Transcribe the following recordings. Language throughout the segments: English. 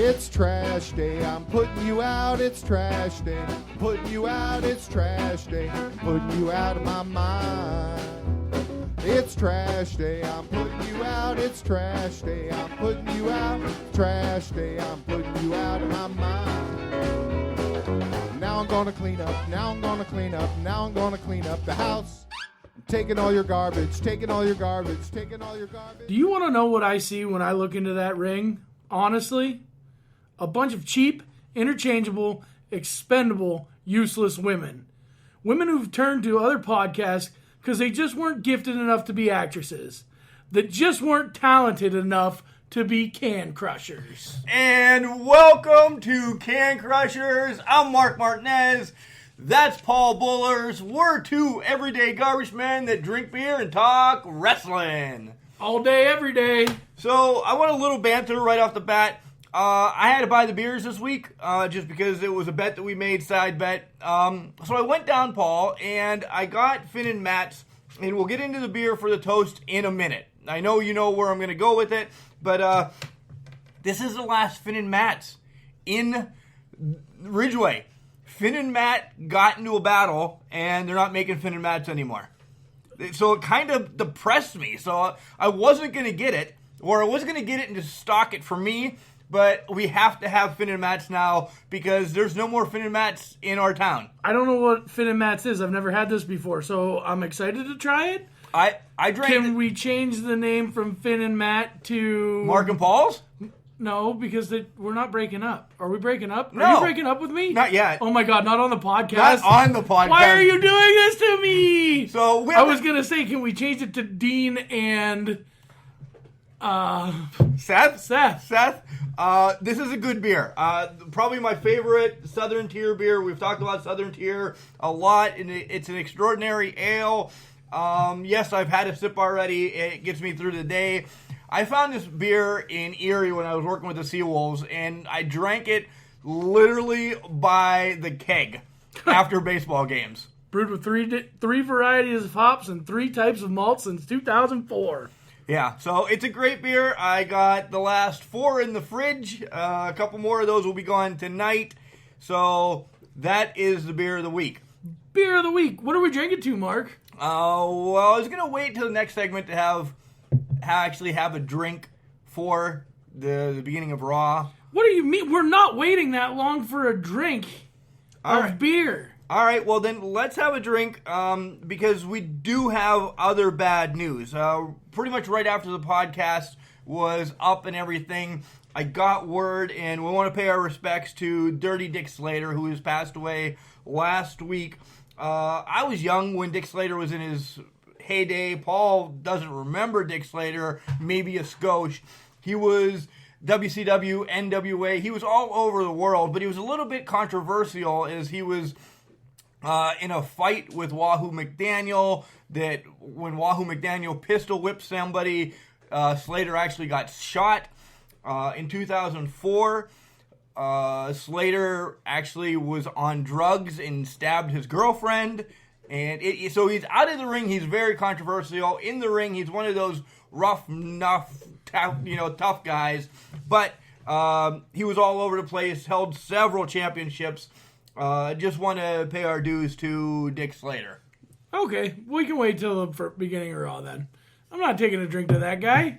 It's trash day, I'm putting you out, it's trash day. Putting you out, it's trash day. Putting you out of my mind. It's trash day, I'm putting you out, it's trash day. I'm putting you out, trash day, I'm putting you out of my mind. Now I'm gonna clean up, now I'm gonna clean up, now I'm gonna clean up the house. Taking all your garbage, taking all your garbage, taking all your garbage. Do you want to know what I see when I look into that ring? Honestly? A bunch of cheap, interchangeable, expendable, useless women. Women who've turned to other podcasts because they just weren't gifted enough to be actresses. That just weren't talented enough to be can crushers. And welcome to Can Crushers. I'm Mark Martinez. That's Paul Bullers. We're two everyday garbage men that drink beer and talk wrestling. All day, every day. So I want a little banter right off the bat. I had to buy the beers this week just because it was a bet that we made, side bet. So I went down, Paul, and I got Finn and Matt's, and we'll get into the beer for the toast in a minute. I know you know where I'm going to go with it, but this is the last Finn and Matt's in Ridgeway. Finn and Matt got into a battle, and they're not making Finn and Matt's anymore. So it kind of depressed me. So I wasn't going to get it, or I was going to get it and just stock it for me. But we have to have Finn and Matt's now because there's no more Finn and Matt's in our town. I don't know what Finn and Matt's is. I've never had this before, so I'm excited to try it. I drank. Can we change the name from Finn and Matt to Mark and Paul's? No, because we're not breaking up. Are we breaking up? No. Are you breaking up with me? Not yet. Oh my God, not on the podcast. Not on the podcast. Why are you doing this to me? So I was gonna say, can we change it to Dean and Seth? Seth. This is a good beer. Probably my favorite Southern Tier beer. We've talked about Southern Tier a lot, and it's an extraordinary ale. Yes, I've had a sip already. It gets me through the day. I found this beer in Erie when I was working with the Seawolves, and I drank it literally by the keg after baseball games. Brewed with three varieties of hops and 3 types of malt since 2004. Yeah, so it's a great beer. I got the last 4 in the fridge. A couple more of those will be gone tonight. So that is the beer of the week. Beer of the week. What are we drinking to, Mark? Well, I was going to wait till the next segment to actually have a drink for the beginning of Raw. What do you mean? We're not waiting that long for a drink of beer. All right, well then let's have a drink because we do have other bad news. Pretty much right after the podcast was up and everything, I got word, and we want to pay our respects to Dirty Dick Slater, who has passed away last week. I was young when Dick Slater was in his heyday. Paul doesn't remember Dick Slater, maybe a skosh. He was WCW, NWA. He was all over the world, but he was a little bit controversial as he was in a fight with Wahoo McDaniel, that when Wahoo McDaniel pistol whipped somebody, Slater actually got shot. In 2004, Slater actually was on drugs and stabbed his girlfriend. And so he's out of the ring. He's very controversial. In the ring, he's one of those rough, tough guys. But he was all over the place, held several championships. Just want to pay our dues to Dick Slater. Okay, we can wait till the beginning of Raw then. I'm not taking a drink to that guy.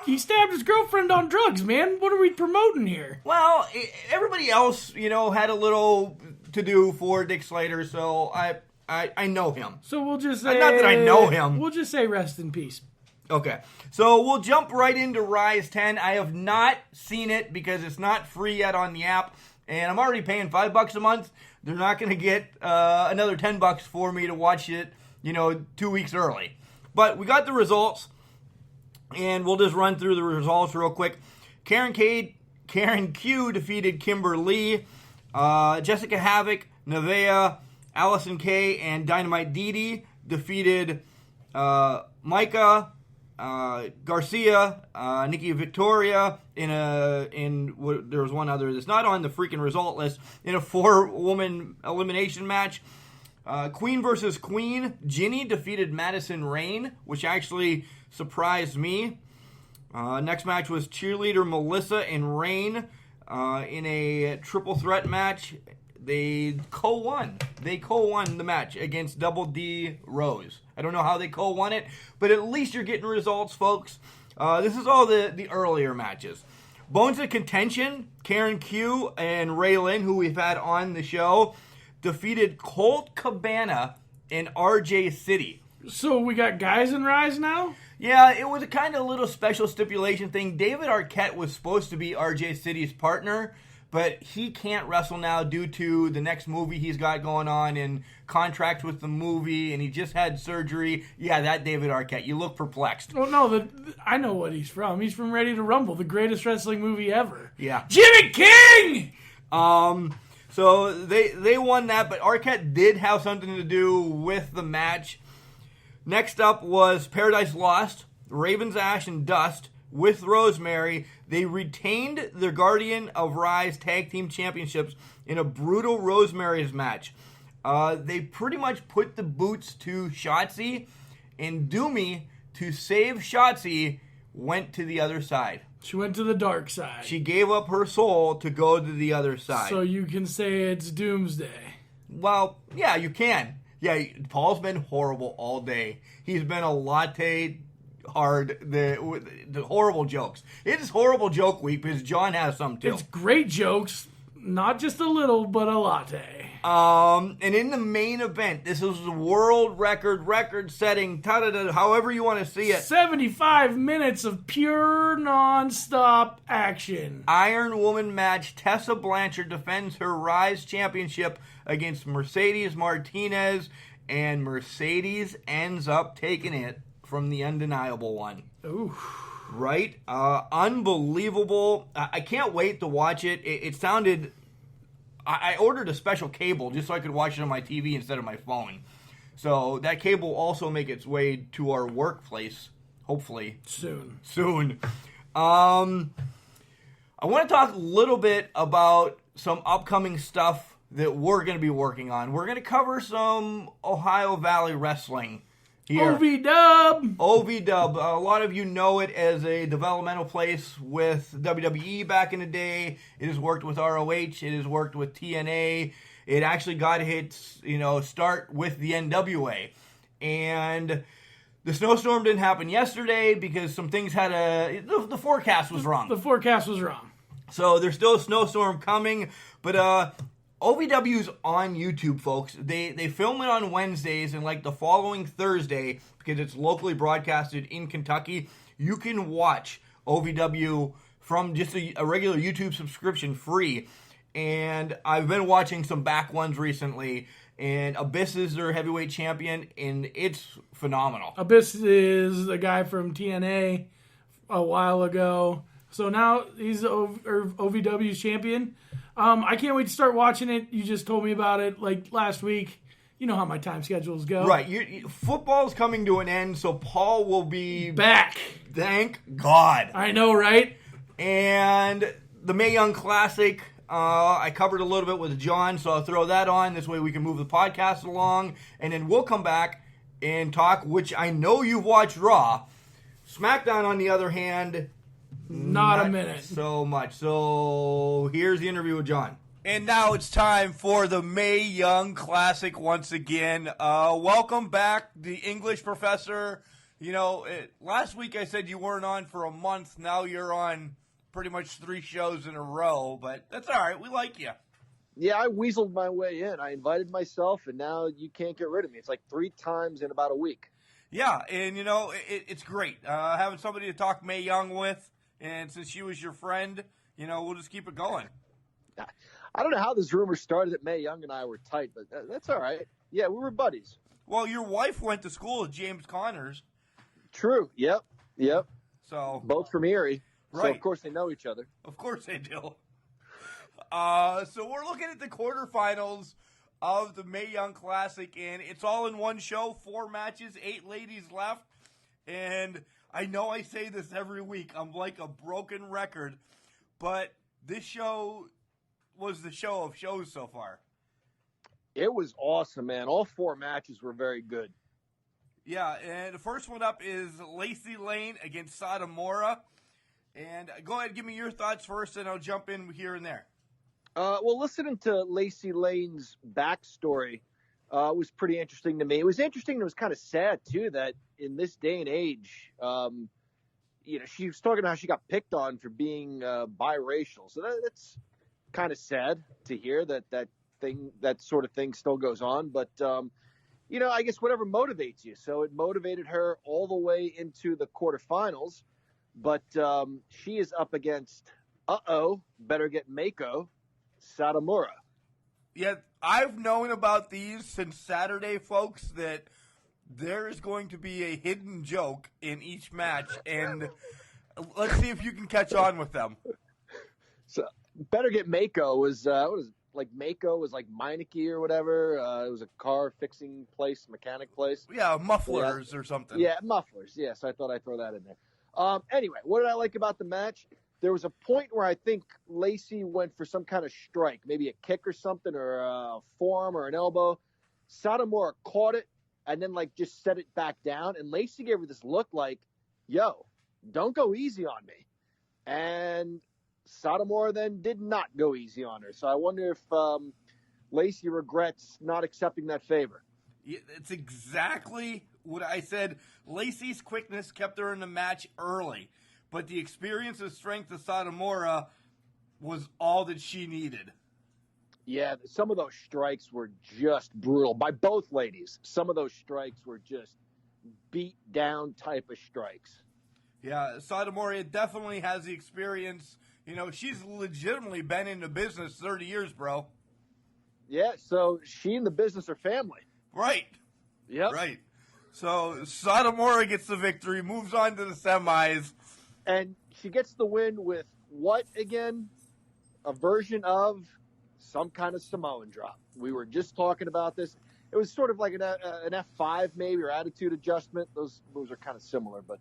He stabbed his girlfriend on drugs, man. What are we promoting here? Well, everybody else, had a little to do for Dick Slater, so I know him. So we'll just say... Not that I know him. We'll just say rest in peace. Okay, so we'll jump right into Rise 10. I have not seen it because it's not free yet on the app. And I'm already paying $5 a month. They're not going to get another $10 for me to watch it, 2 weeks early. But we got the results, and we'll just run through the results real quick. Karen Q defeated Kimber Lee. Jessica Havoc, Nevaeh, Allison Kay, and Dynamite Didi defeated Micah, Garcia, Nikki Victoria there was one other that's not on the freaking result list in a 4-woman elimination match. Queen versus Queen, Ginny defeated Madison Rain, which actually surprised me. Next match was cheerleader Melissa and Rain in a triple threat match. They co-won. They co-won the match against Double D Rose. I don't know how they co-won it, but at least you're getting results, folks. This is all the earlier matches. Bones of Contention, Karen Q and Raylan, who we've had on the show, defeated Colt Cabana and RJ City. So we got guys in Rise now? Yeah, it was a kind of little special stipulation thing. David Arquette was supposed to be RJ City's partner, but he can't wrestle now due to the next movie he's got going on and contracts with the movie, and he just had surgery. Yeah, that David Arquette. You look perplexed. Well, no, I know what he's from. He's from Ready to Rumble, the greatest wrestling movie ever. Yeah. Jimmy King! So they won that, but Arquette did have something to do with the match. Next up was Paradise Lost, Raven's Ash and Dust with Rosemary. They retained their Guardian of Rise Tag Team Championships in a brutal Rosemary's match. They pretty much put the boots to Shotzi, and Doomy, to save Shotzi, went to the other side. She went to the dark side. She gave up her soul to go to the other side. So you can say it's Doomsday. Well, yeah, you can. Yeah, Paul's been horrible all day. He's been a latte hard, the horrible jokes. It's horrible joke week because John has some too. It's great jokes, not just a little, but a latte. And in the main event, this was a world record-setting, however you want to see it. 75 minutes of pure non-stop action. Iron Woman match. Tessa Blanchard defends her Rise Championship against Mercedes Martinez, and Mercedes ends up taking it from the Undeniable One. Ooh. Right? Unbelievable. I can't wait to watch it. It sounded... I ordered a special cable just so I could watch it on my TV instead of my phone. So that cable will also make its way to our workplace, hopefully. Soon. I want to talk a little bit about some upcoming stuff that we're going to be working on. We're going to cover some Ohio Valley Wrestling here. OV-Dub. A lot of you know it as a developmental place with WWE back in the day. It has worked with ROH. It has worked with TNA. It actually got its, start with the NWA. And the snowstorm didn't happen yesterday because some things had the forecast was wrong. The forecast was wrong. So there's still a snowstorm coming, but OVW's on YouTube, folks. They film it on Wednesdays, and like the following Thursday, because it's locally broadcasted in Kentucky, you can watch OVW from just a regular YouTube subscription free. And I've been watching some back ones recently, and Abyss is their heavyweight champion, and it's phenomenal. Abyss is the guy from TNA a while ago. So now he's OVW's champion. I can't wait to start watching it. You just told me about it like last week. You know how my time schedules go. Right. Football's coming to an end, so Paul will be back. Thank God. I know, right? And the Mae Young Classic, I covered a little bit with John, so I'll throw that on. This way we can move the podcast along. And then we'll come back and talk, which I know you've watched Raw. SmackDown, on the other hand... Not a minute. So much. So here's the interview with John. And now it's time for the Mae Young Classic once again. Welcome back, the English professor. Last week I said you weren't on for a month. Now you're on pretty much 3 shows in a row, but that's all right. We like you. Yeah, I weaseled my way in. I invited myself, and now you can't get rid of me. It's like 3 times in about a week. Yeah, and it's great having somebody to talk Mae Young with. And since she was your friend, we'll just keep it going. I don't know how this rumor started that Mae Young and I were tight, but that's all right. Yeah, we were buddies. Well, your wife went to school with James Connors. True. Yep. So both from Erie. Right. So, of course, they know each other. Of course they do. So we're looking at the quarterfinals of the Mae Young Classic, and it's all in one show. 4 matches, 8 ladies left, and... I know I say this every week. I'm like a broken record. But this show was the show of shows so far. It was awesome, man. All 4 matches were very good. Yeah, and the first one up is Lacey Lane against Satomura. And go ahead, give me your thoughts first, and I'll jump in here and there. Well, listening to Lacey Lane's backstory was pretty interesting to me. It was interesting and it was kind of sad, too, that in this day and age, she was talking about how she got picked on for being biracial. So that's kind of sad to hear that sort of thing still goes on. But, I guess whatever motivates you. So it motivated her all the way into the quarterfinals. But she is up against, better get Mako, Satomura. Yeah, I've known about these since Saturday, folks, that there is going to be a hidden joke in each match, and let's see if you can catch on with them. So, better get Mako was Mako was like Meineke or whatever. It was a car fixing place, mechanic place. Yeah, mufflers or something. Yeah, mufflers. Yeah, so I thought I'd throw that in there. Anyway, what did I like about the match? There was a point where I think Lacey went for some kind of strike, maybe a kick or something, or a forearm or an elbow. Satomura caught it and then just set it back down. And Lacey gave her this look like, yo, don't go easy on me. And Satomura then did not go easy on her. So I wonder if Lacey regrets not accepting that favor. Yeah, it's exactly what I said. Lacey's quickness kept her in the match early, but the experience and strength of Satomura was all that she needed. Yeah, some of those strikes were just brutal by both ladies. Some of those strikes were just beat down type of strikes. Yeah, Satomura definitely has the experience. She's legitimately been in the business 30 years, bro. Yeah, so she and the business are family. Right. Yep. Right. So Satomura gets the victory, moves on to the semis. And she gets the win with what again? A version of some kind of Samoan drop. We were just talking about this. It was sort of like an F5 maybe, or attitude adjustment. Those moves are kind of similar, but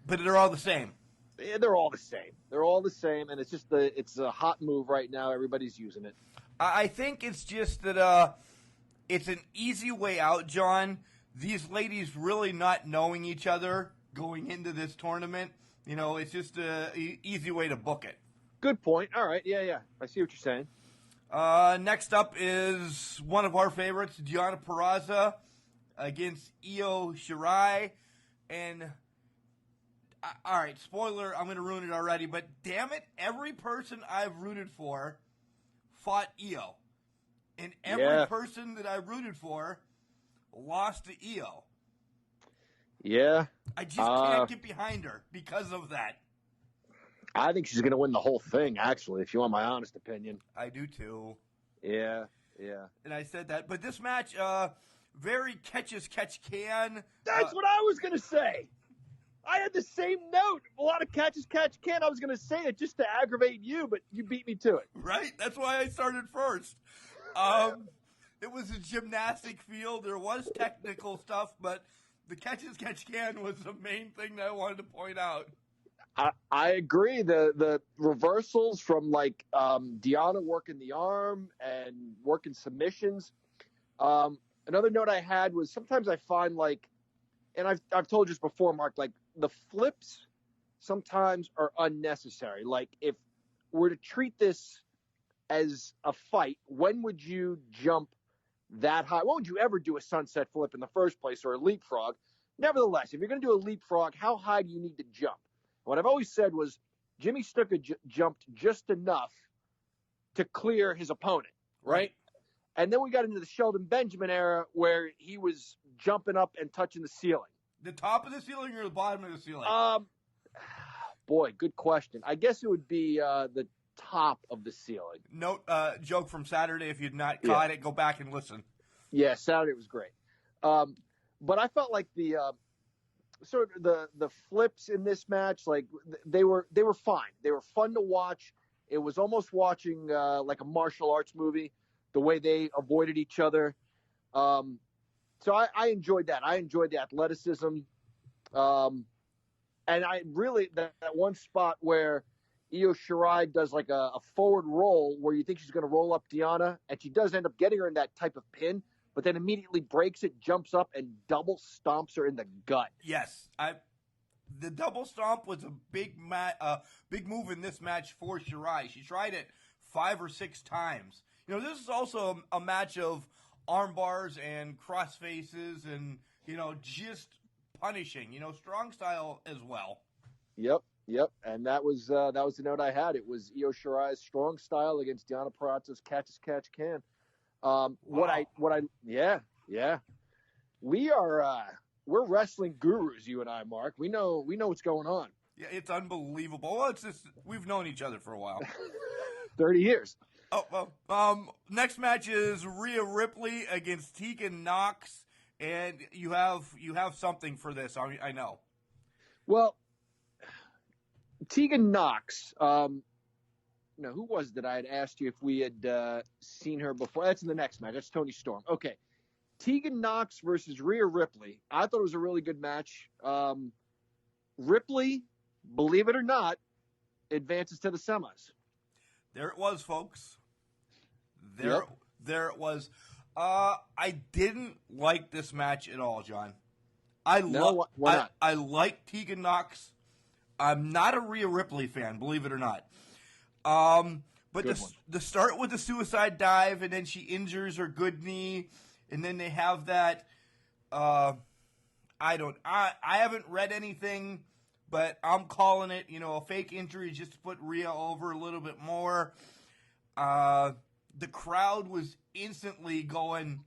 they're all the same. Yeah, they're all the same. They're all the same, and it's a hot move right now. Everybody's using it. I think it's just that it's an easy way out, John. These ladies really not knowing each other going into this tournament. It's just an easy way to book it. Good point. All right. Yeah. I see what you're saying. Next up is one of our favorites, Deonna Purrazzo against Io Shirai. And, all right, spoiler, I'm going to ruin it already, but damn it, every person I've rooted for fought Io. And every person that I rooted for lost to Io. Yeah. I just can't get behind her because of that. I think she's going to win the whole thing, actually, if you want my honest opinion. I do, too. Yeah. And I said that. But this match, very catch-as-catch-can. That's what I was going to say. I had the same note. A lot of catch-as-catch-can. I was going to say it just to aggravate you, but you beat me to it. Right? That's why I started first. It was a gymnastic field. There was technical stuff, but the catch-as-catch-can was the main thing that I wanted to point out. I agree. The reversals from Deonna working the arm and working submissions. Another note I had was sometimes I find and I've told you this before, Mark, the flips sometimes are unnecessary. If we're to treat this as a fight, when would you jump that high? Why would you ever do a sunset flip in the first place or a leapfrog? Nevertheless, if you're going to do a leapfrog, how high do you need to jump? What I've always said was Jimmy Snuka jumped just enough to clear his opponent, right? And then we got into the Sheldon Benjamin era where he was jumping up and touching the ceiling. The top of the ceiling or the bottom of the ceiling? Boy, good question. I guess it would be the top of the ceiling. Note, joke from Saturday. If you'd not caught it, go back and listen. Yeah, Saturday was great. But I felt like the sort of the flips in this match, they were fine. They were fun to watch. It was almost watching like a martial arts movie, the way they avoided each other. So I enjoyed that. I enjoyed the athleticism. And I really, that one spot where Io Shirai does a forward roll where you think she's going to roll up Deonna, and she does end up getting her in that type of pin, but then immediately breaks it, jumps up, and double stomps her in the gut. Yes. the double stomp was a big move in this match for Shirai. She tried it 5 or 6 times. You know, this is also a match of arm bars and cross faces and, you know, just punishing, you know, strong style as well. Yep. And that was the note I had. It was Io Shirai's strong style against Deonna Purrazzo's catch as catch can. Yeah. We're wrestling gurus, you and I, Mark. We know what's going on. Yeah, it's unbelievable. Well, it's just we've known each other for a while. 30 years. Oh, well, next match is Rhea Ripley against Tegan Nox, and you have something for this. I know. Well, Tegan Nox. Who was it that I had asked you if we had seen her before? That's in the next match. That's Toni Storm. Okay. Tegan Nox versus Rhea Ripley. I thought it was a really good match. Ripley, believe it or not, advances to the semis. There it was, folks. Yep. There it was. I didn't like this match at all, John. Why not? I like Tegan Nox. I'm not a Rhea Ripley fan, believe it or not. But the start with the suicide dive, and then she injures her good knee, and then they have that. I haven't read anything, but I'm calling it, a fake injury just to put Rhea over a little bit more. The crowd was instantly going,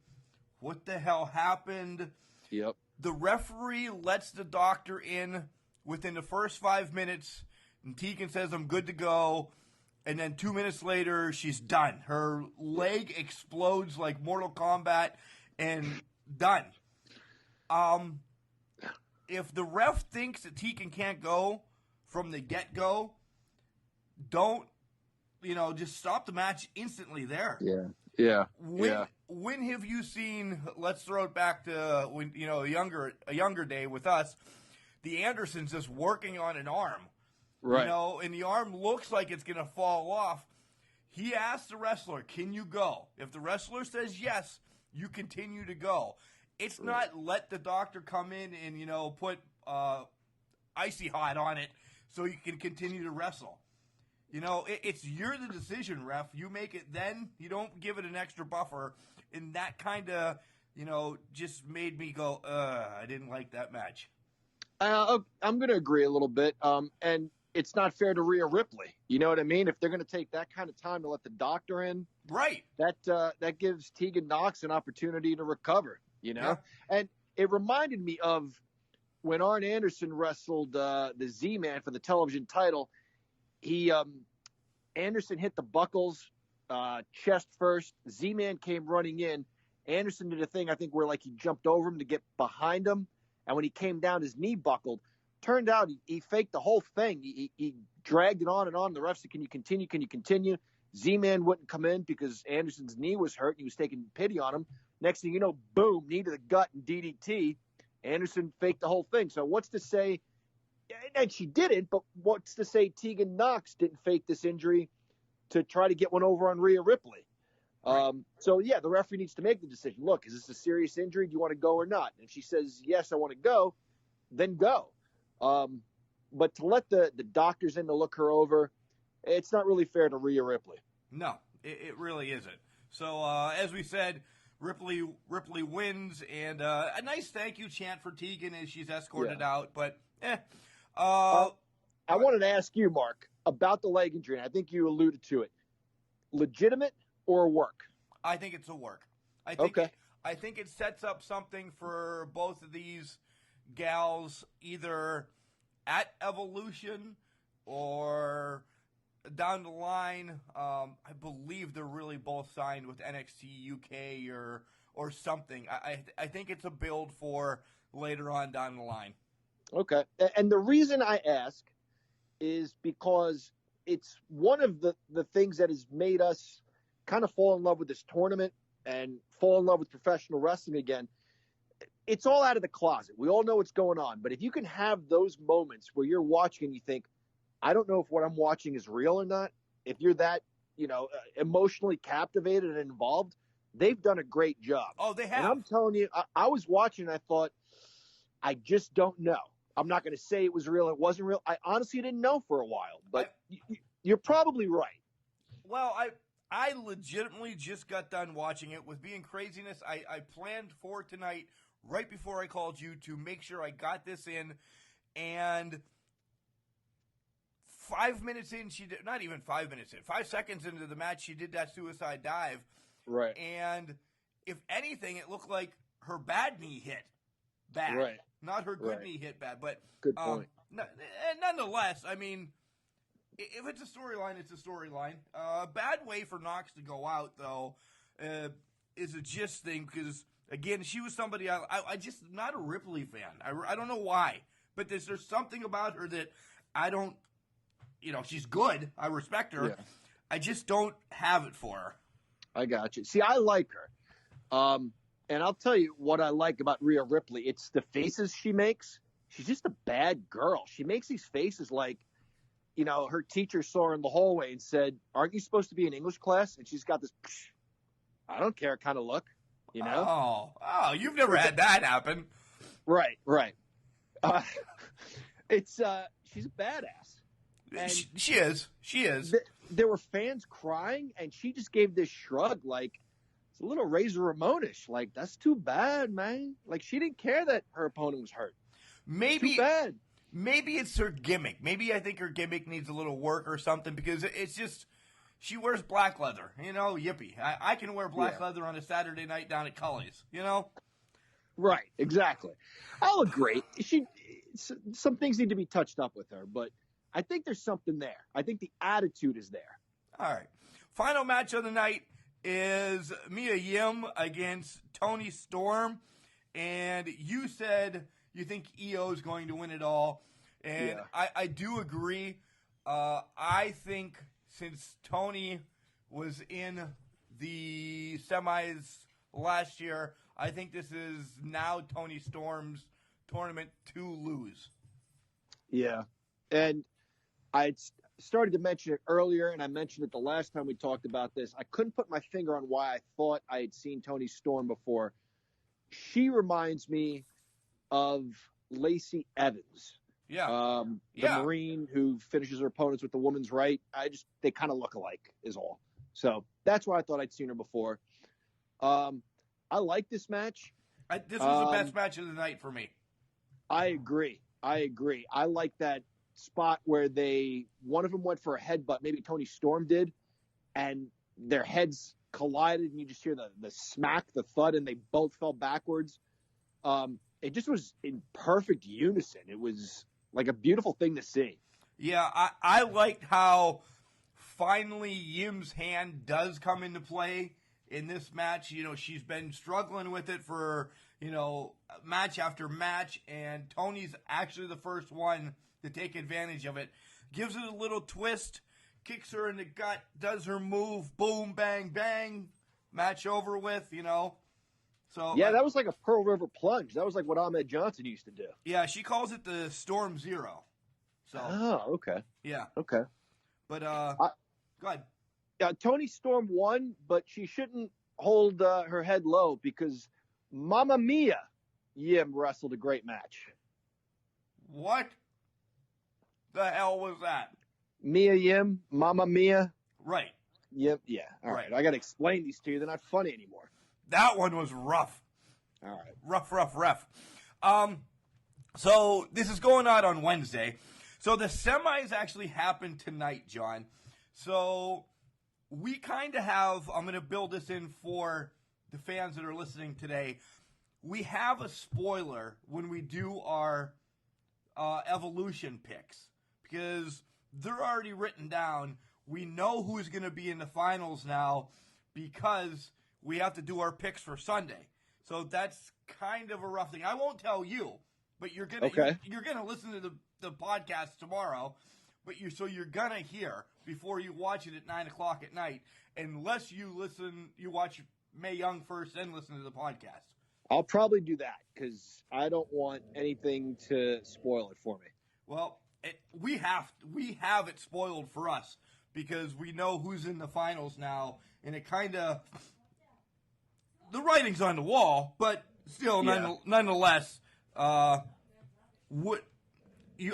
"What the hell happened?" Yep. The referee lets the doctor in within the first 5 minutes, and Tegan says, "I'm good to go." And then 2 minutes later, she's done. Her leg explodes like Mortal Kombat, and done. If the ref thinks that Tegan can't go from the get-go, don't, just stop the match instantly there. Yeah. When have you seen, let's throw it back to when, a younger day with us, the Andersons just working on an arm. Right. And the arm looks like it's going to fall off. He asks the wrestler, "Can you go?" If the wrestler says yes, you continue to go. It's not let the doctor come in and, put icy hot on it so you can continue to wrestle. You're the decision, ref. You make it then. You don't give it an extra buffer. And that kind of, just made me go, I didn't like that match. I'm going to agree a little bit. And it's not fair to Rhea Ripley. You know what I mean? If they're going to take that kind of time to let the doctor in, right? That gives Tegan Nox an opportunity to recover. Yeah. And it reminded me of when Arn Anderson wrestled the Z-Man for the television title. Anderson hit the buckles chest first. Z-Man came running in. Anderson did a thing, I think, where he jumped over him to get behind him, and when he came down, his knee buckled. Turned out he faked the whole thing. He dragged it on and on. The ref said, "Can you continue? Can you continue?" Z-Man wouldn't come in because Anderson's knee was hurt and he was taking pity on him. Next thing you know, boom, knee to the gut and DDT. Anderson faked the whole thing. So what's to say, and she didn't, but what's to say Tegan Nox didn't fake this injury to try to get one over on Rhea Ripley? Right. The referee needs to make the decision. Look, is this a serious injury? Do you want to go or not? And if she says, yes, I want to go, then go. But to let the doctors in to look her over, it's not really fair to Rhea Ripley. No, it really isn't. So, as we said, Ripley wins, and a nice thank you chant for Tegan as she's escorted out. But, I wanted to ask you, Mark, about the leg injury. And I think you alluded to it. Legitimate or a work? I think it's a work. I think it sets up something for both of these gals, either at Evolution or down the line. I believe they're really both signed with NXT UK or something. I think it's a build for later on down the line. Okay. And the reason I ask is because it's one of the things that has made us kind of fall in love with this tournament and fall in love with professional wrestling again. It's all out of the closet. We all know what's going on. But if you can have those moments where you're watching and you think, I don't know if what I'm watching is real or not, if you're that, emotionally captivated and involved, they've done a great job. Oh, they have. And I'm telling you, I was watching and I thought, I just don't know. I'm not going to say it was real. It wasn't real. I honestly didn't know for a while, but you're probably right. Well, I legitimately just got done watching it. With being craziness, I planned for tonight right before I called you to make sure I got this in. And 5 minutes in, she did, not even 5 minutes in, 5 seconds into the match, she did that suicide dive. Right. And if anything, it looked like her bad knee hit bad. Right. Not her good knee hit bad. But good point. Nonetheless, I mean, if it's a storyline, it's a storyline. Bad way for Knox to go out, though, is a gist thing because, again, she was somebody I just not a Ripley fan. I don't know why, but there's something about her that I don't, she's good. I respect her. Yeah. I just don't have it for her. I got you. See, I like her. And I'll tell you what I like about Rhea Ripley. It's the faces she makes. She's just a bad girl. She makes these faces like, her teacher saw her in the hallway and said, "Aren't you supposed to be in English class?" And she's got this, I don't care kind of look, Oh, you've never had that happen. Right. She's a badass. And she is. There were fans crying, and she just gave this shrug like, it's a little Razor Ramonish. Like, that's too bad, man. Like, she didn't care that her opponent was hurt. Maybe too bad. Maybe it's her gimmick. Maybe I think her gimmick needs a little work or something because it's just she wears black leather. Yippee. I can wear black leather on a Saturday night down at Cully's. Right, exactly. I'll agree. Some things need to be touched up with her, but I think there's something there. I think the attitude is there. All right. Final match of the night is Mia Yim against Toni Storm. And you said you think EO is going to win it all. And I do agree. I think since Toni was in the semis last year, I think this is now Toni Storm's tournament to lose. Yeah. And I started to mention it earlier, and I mentioned it the last time we talked about this. I couldn't put my finger on why I thought I had seen Toni Storm before. She reminds me of Lacey Evans. Yeah. The Marine who finishes her opponents with the woman's right. They kind of look alike is all. So that's why I thought I'd seen her before. I like this match. This was the best match of the night for me. I agree. I like that spot where one of them went for a headbutt, maybe Toni Storm did, and their heads collided, and you just hear the smack, the thud, and they both fell backwards. It just was in perfect unison. It was like a beautiful thing to see. Yeah, I liked how finally Yim's hand does come into play in this match. She's been struggling with it for, match after match, and Toni's actually the first one to take advantage of it. Gives it a little twist, kicks her in the gut, does her move, boom, bang, bang, match over with, So yeah, that was like a Pearl River plunge. That was like what Ahmed Johnson used to do. Yeah, she calls it the Storm Zero. So. Oh, okay. Yeah. Okay. But, go ahead. Toni Storm won, but she shouldn't hold her head low because Mamma Mia Yim wrestled a great match. What the hell was that? Mia Yim, Mamma Mia. Right. Yep. Yeah. All right. I got to explain these to you. They're not funny anymore. That one was rough. All right. Rough. So this is going on Wednesday. So the semis actually happened tonight, John. So we kind of have, I'm going to build this in for the fans that are listening today. We have a spoiler when we do our Evolution picks because they're already written down. We know who's going to be in the finals now because we have to do our picks for Sunday. So that's kind of a rough thing. I won't tell you, but you're gonna listen to the podcast tomorrow. But you're gonna hear before you watch it at 9:00 at night, unless you watch Mae Young first, then listen to the podcast. I'll probably do that because I don't want anything to spoil it for me. Well, we have it spoiled for us because we know who's in the finals now, and it kind of. The writing's on the wall, but still, nonetheless,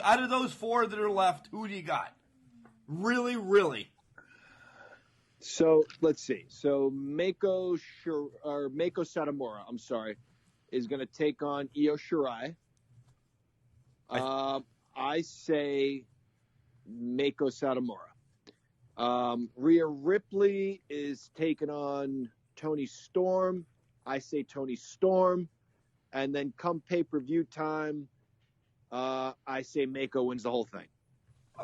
out of those 4 that are left, who do you got? Really, really. So let's see. So Mako Satomura, I'm sorry, is going to take on Io Shirai. I say Mako Satomura. Rhea Ripley is taking on Toni Storm. I say Toni Storm. And then come pay-per-view time, I say Mako wins the whole thing.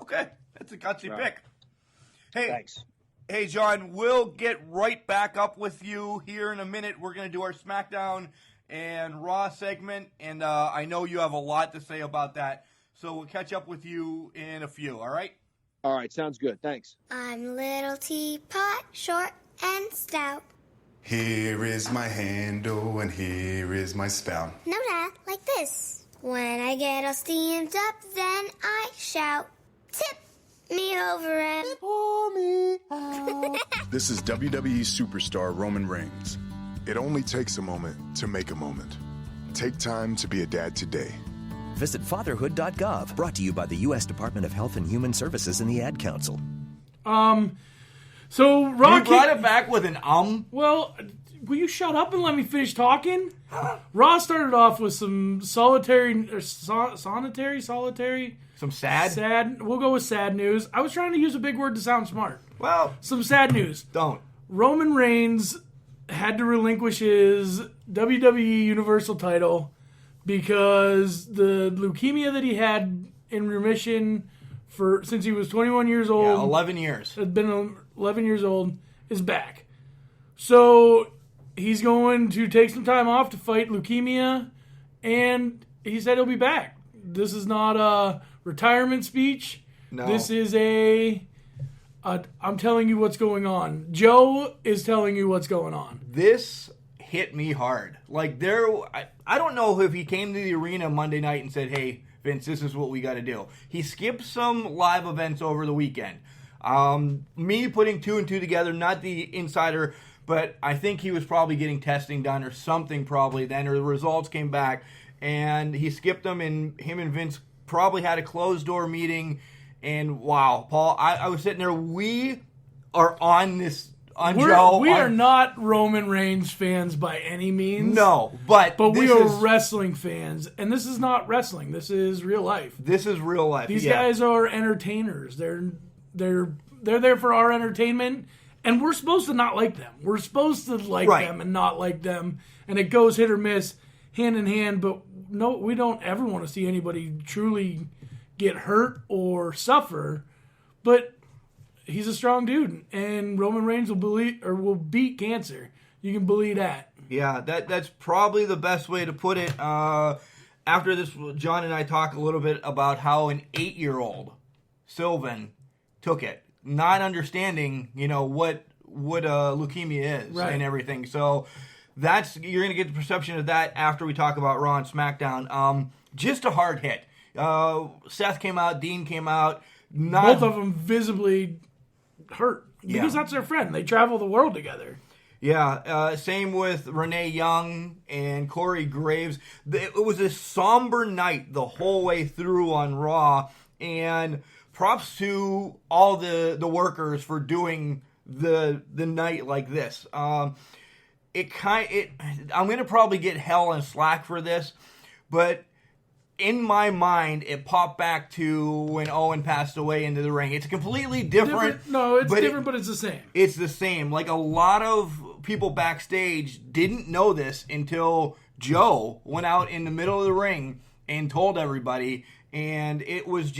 Okay. That's a gutsy pick. Hey, thanks. Hey, John, we'll get right back up with you here in a minute. We're going to do our SmackDown and Raw segment, and I know you have a lot to say about that. So we'll catch up with you in a few, all right? All right, sounds good. Thanks. I'm little teapot, short and stout. Here is my handle and here is my spout. No, Dad, like this. When I get all steamed up, then I shout, tip me over and pour me out. This is WWE superstar Roman Reigns. It only takes a moment to make a moment. Take time to be a dad today. Visit fatherhood.gov, brought to you by the U.S. Department of Health and Human Services and the Ad Council. So Raw You brought it back with an Well, will you shut up and let me finish talking? Raw started off with some solitary. Some sad? We'll go with sad news. I was trying to use a big word to sound smart. Well, Some sad news. don't. Roman Reigns had to relinquish his WWE Universal title because the leukemia that he had in remission since he was 21 years old. Yeah, 11 years. Had been 11 years old, is back. So he's going to take some time off to fight leukemia, and he said he'll be back. This is not a retirement speech. No. This is I'm telling you what's going on. Joe is telling you what's going on. This hit me hard. Like, I don't know if he came to the arena Monday night and said, hey, Vince, this is what we got to do. He skipped some live events over the weekend. Me putting 2 and 2 together, not the insider, but I think he was probably getting testing done or something probably then, or the results came back, and he skipped them, and him and Vince probably had a closed-door meeting, and wow, Paul, I was sitting there, we are on this, Joe. We are not Roman Reigns fans by any means. No, but we are wrestling fans, and this is not wrestling. This is real life. This is real life. These guys are entertainers. They're there for our entertainment, and we're supposed to not like them. We're supposed to like them and not like them, and it goes hit or miss, hand in hand. But no, we don't ever want to see anybody truly get hurt or suffer. But he's a strong dude, and Roman Reigns will beat cancer. You can believe that. Yeah, that's probably the best way to put it. After this, John and I talk a little bit about how an 8-year-old, Sylvan, took it, not understanding, what leukemia is and everything. So you're going to get the perception of that after we talk about Raw and SmackDown. Just a hard hit. Seth came out, Dean came out. Both of them visibly hurt because that's their friend. They travel the world together. Yeah, same with Renee Young and Corey Graves. It was a somber night the whole way through on Raw, and props to all the workers for doing the night like this. I'm going to probably get hell and slack for this, but in my mind, it popped back to when Owen passed away into the ring. It's completely different. No, it's different, but it's the same. It's the same. Like, a lot of people backstage didn't know this until Joe went out in the middle of the ring and told everybody, and it was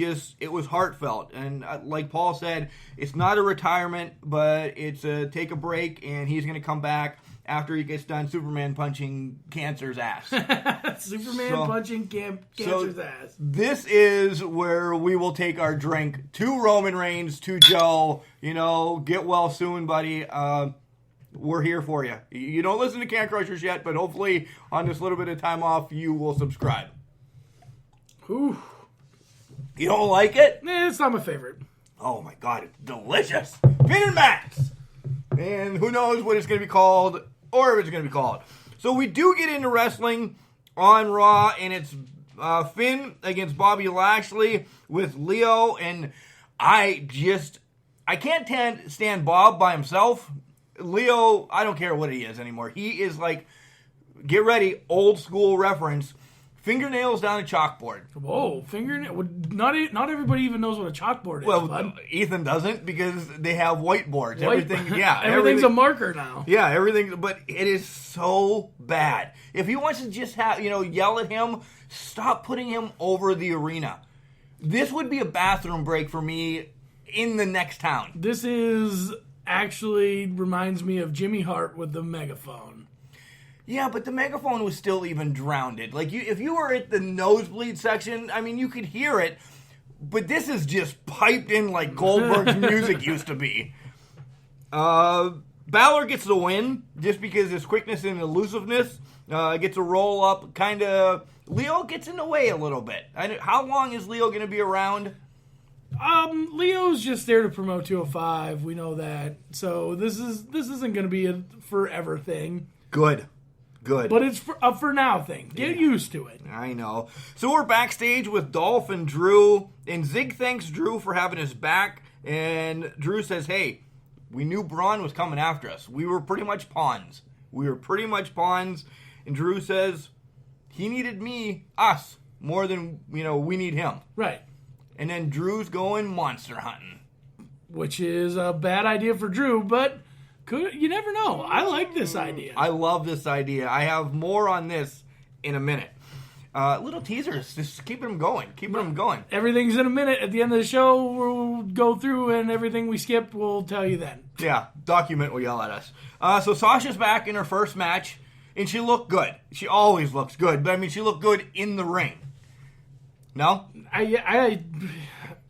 heartfelt. And like Paul said, it's not a retirement, but it's a take a break, and he's going to come back after he gets done Superman punching cancer's ass. Punching cancer's ass. This is where we will take our drink to Roman Reigns, to Joe. Get well soon, buddy. We're here for you. You don't listen to Can Crushers yet, but hopefully on this little bit of time off, you will subscribe. Ooh. You don't like it? It's not my favorite. Oh my God, it's delicious. Finn and Max. And who knows what it's going to be called, or if it's going to be called. So we do get into wrestling on Raw, and it's Finn against Bobby Lashley with Leo, and I can't stand Bob by himself. Leo, I don't care what he is anymore. He is like, get ready, old school reference, fingernails down a chalkboard. Whoa, fingernail. Not everybody even knows what a chalkboard is. Well, bud. Ethan doesn't because they have whiteboards. Everything's a marker now. Yeah, everything. But it is so bad. If he wants to just yell at him, stop putting him over the arena. This would be a bathroom break for me in the next town. This is actually reminds me of Jimmy Hart with the megaphone. Yeah, but the megaphone was still even drowned. Like, if you were at the nosebleed section, I mean, you could hear it, but this is just piped in like Goldberg's music used to be. Balor gets the win just because his quickness and elusiveness gets a roll up. Kind of, Leo gets in the way a little bit. How long is Leo going to be around? Leo's just there to promote 205. We know that. So this isn't going to be a forever thing. Good. But it's a for now thing. Get used to it. I know. So we're backstage with Dolph and Drew, and Zig thanks Drew for having his back, and Drew says, hey, we knew Braun was coming after us. We were pretty much pawns. And Drew says, he needed us, more than, we need him. Right. And then Drew's going monster hunting. Which is a bad idea for Drew, but you never know. I like this idea. I love this idea. I have more on this in a minute. Little teasers, just keeping them going. Everything's in a minute. At the end of the show, we'll go through, and everything we skipped, we'll tell you then. Yeah, document will yell at us. So Sasha's back in her first match, and she looked good. She always looks good, but I mean, she looked good in the ring. No?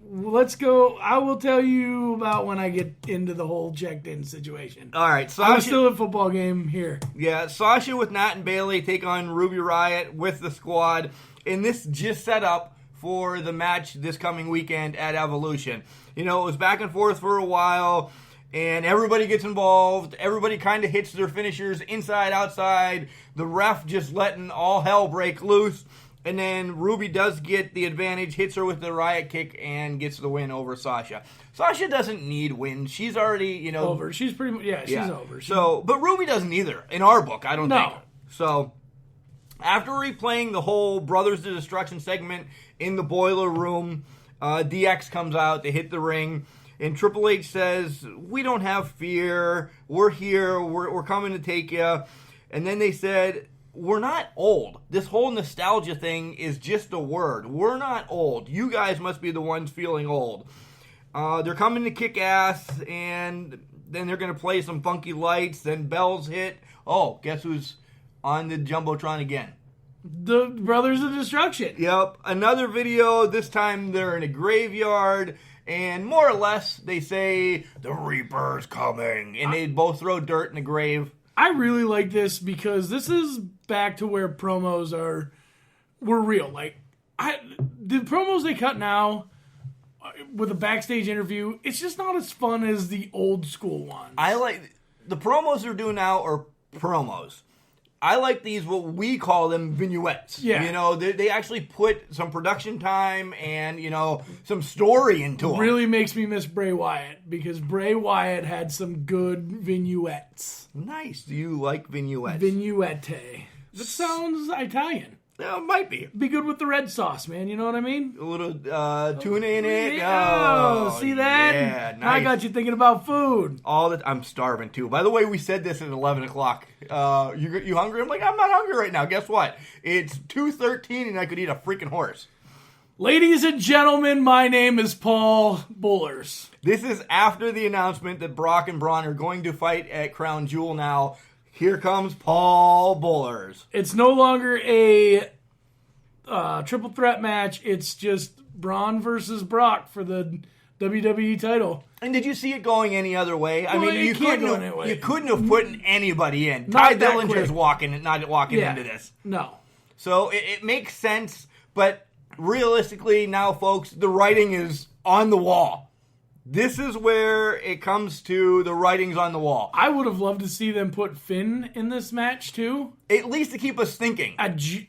Let's go. I will tell you about when I get into the whole checked-in situation. All right. Sasha, I'm still at a football game here. Yeah, Sasha with Nat and Bayley take on Ruby Riott with the squad. And this just set up for the match this coming weekend at Evolution. It was back and forth for a while, and everybody gets involved. Everybody kind of hits their finishers inside, outside. The ref just letting all hell break loose. And then Ruby does get the advantage, hits her with the Riot kick, and gets the win over Sasha. Sasha doesn't need wins. She's already, over. She's pretty much, she's over. But Ruby doesn't either, in our book, I don't think. No. So, after replaying the whole Brothers to Destruction segment in the boiler room, DX comes out, they hit the ring, and Triple H says, we don't have fear, we're here, we're coming to take you. And then they said, we're not old. This whole nostalgia thing is just a word. We're not old. You guys must be the ones feeling old. They're coming to kick ass, and then they're going to play some funky lights. Then bells hit. Oh, guess who's on the Jumbotron again? The Brothers of Destruction. Yep. Another video. This time they're in a graveyard, and more or less they say, the Reaper's coming. And they both throw dirt in the grave. I really like this because this is back to where promos were real. Like, the promos they cut now with a backstage interview, it's just not as fun as the old school ones. I like the promos they're doing now are promos. I like these, what we call them, vignettes. Yeah. They actually put some production time and, some story into them. Really makes me miss Bray Wyatt because Bray Wyatt had some good vignettes. Nice. Do you like vignettes? Vignette. That sounds Italian. It might be. Be good with the red sauce, man. You know what I mean? A little tuna in it. Oh, see that? Yeah, nice. Now I got you thinking about food. I'm starving, too. By the way, we said this at 11 o'clock. You hungry? I'm like, I'm not hungry right now. Guess what? It's 2:13 and I could eat a freaking horse. Ladies and gentlemen, my name is Paul Bullers. This is after the announcement that Brock and Braun are going to fight at Crown Jewel now. Here comes Paul Bullers. It's no longer a triple threat match. It's just Braun versus Brock for the WWE title. And did you see it going any other way? I mean, you couldn't have put anybody in. Ty Dillinger's not walking into this. No. So it makes sense, but realistically now, folks, the writing is on the wall. This is where it comes to the writings on the wall. I would have loved to see them put Finn in this match, too. At least to keep us thinking.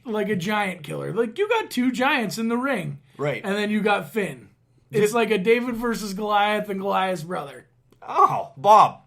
Like a giant killer. Like, you got 2 giants in the ring. Right. And then you got Finn. It's like a David versus Goliath and Goliath's brother. Oh, Bob.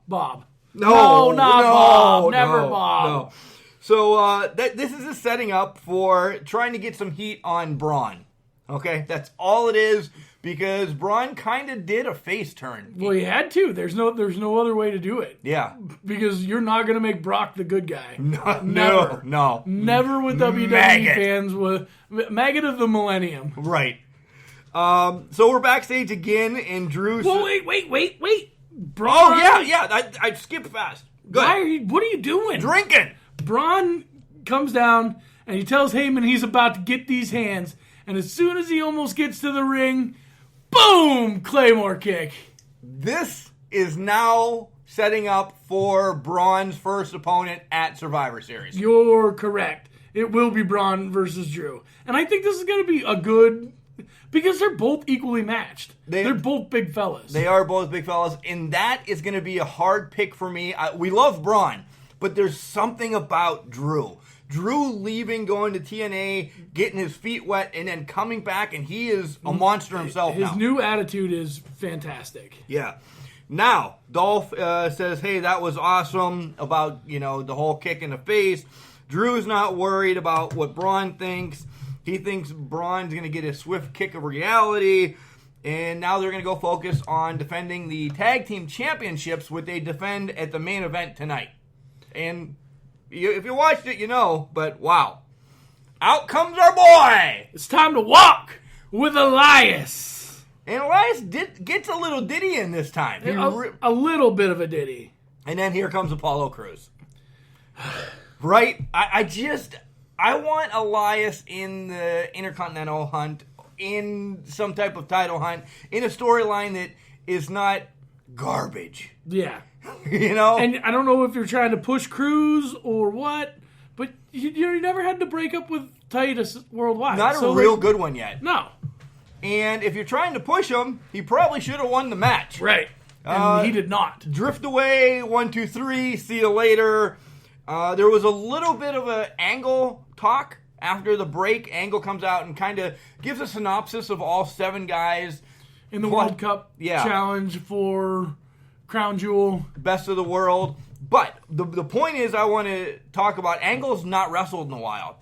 No, not Bob. Never Bob. No. So this is a setting up for trying to get some heat on Braun. Okay? That's all it is. Because Braun kind of did a face turn. Well, he had to. There's no other way to do it. Yeah. Because you're not going to make Brock the good guy. Never. No. Never with WWE Maggot. fans. With Maggot of the Millennium. Right. So we're backstage again, and Drew's... Well, wait. Braun. Oh, yeah. I skipped fast. Good. What are you doing? Drinking. Braun comes down, and he tells Heyman he's about to get these hands. And as soon as he almost gets to the ring... Boom! Claymore kick. This is now setting up for Braun's first opponent at Survivor Series. You're correct. It will be Braun versus Drew. And I think this is going to be a good... Because they're both equally matched. They're both big fellas. They are both big fellas. And that is going to be a hard pick for me. We love Braun, but there's something about Drew. Drew leaving, going to TNA, getting his feet wet, and then coming back, and he is a monster himself now. His new attitude is fantastic. Yeah. Now, Dolph says, hey, that was awesome about, the whole kick in the face. Drew's not worried about what Braun thinks. He thinks Braun's going to get a swift kick of reality. And now they're going to go focus on defending the tag team championships, which they defend at the main event tonight. And... if you watched it, you know, but wow. Out comes our boy! It's time to walk with Elias. And Elias gets a little ditty in this time. A little bit of a ditty. And then here comes Apollo Crews. Right? I want Elias in the Intercontinental hunt, in some type of title hunt, in a storyline that is not garbage. Yeah. And I don't know if you're trying to push Cruz or what, but you never had to break up with Titus worldwide. Not a real good one yet. No. And if you're trying to push him, he probably should have won the match. Right. And he did not. Drift away, 1, 2, 3, see you later. There was a little bit of an Angle talk after the break. Angle comes out and kind of gives a synopsis of all 7 guys. In the World Cup challenge for... Crown Jewel. Best of the world. But the point is I want to talk about Angle's not wrestled in a while.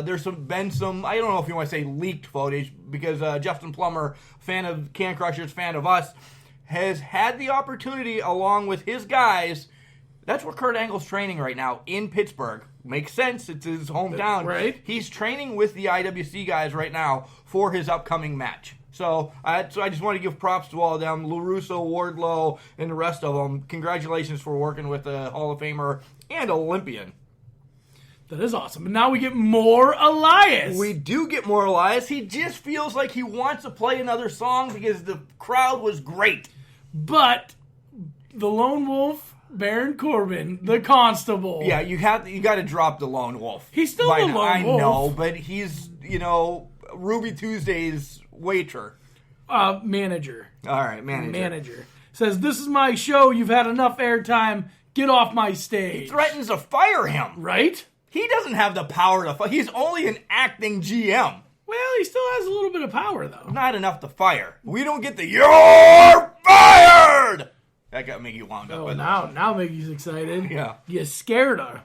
There's been some, I don't know if you want to say leaked footage, because Justin Plummer, fan of Can Crushers, fan of us, has had the opportunity along with his guys. That's where Kurt Angle's training right now, in Pittsburgh. Makes sense. It's his hometown. Right. He's training with the IWC guys right now for his upcoming match. So I just want to give props to all of them, LaRusso, Wardlow, and the rest of them. Congratulations for working with a Hall of Famer and Olympian. That is awesome. And now we get more Elias. We do get more Elias. He just feels like he wants to play another song because the crowd was great. But the Lone Wolf, Baron Corbin, the Constable. Yeah, you got to drop the Lone Wolf. He's still the Lone Wolf. I know, but he's, Ruby Tuesday's waiter. Manager. All right, manager. Says, this is my show. You've had enough airtime. Get off my stage. He threatens to fire him. Right? He doesn't have the power to fire. He's only an acting GM. Well, he still has a little bit of power, though. Not enough to fire. We don't get the "you're fired." That got Miggy wound up. Oh, now Miggy's excited. Yeah. You scared her.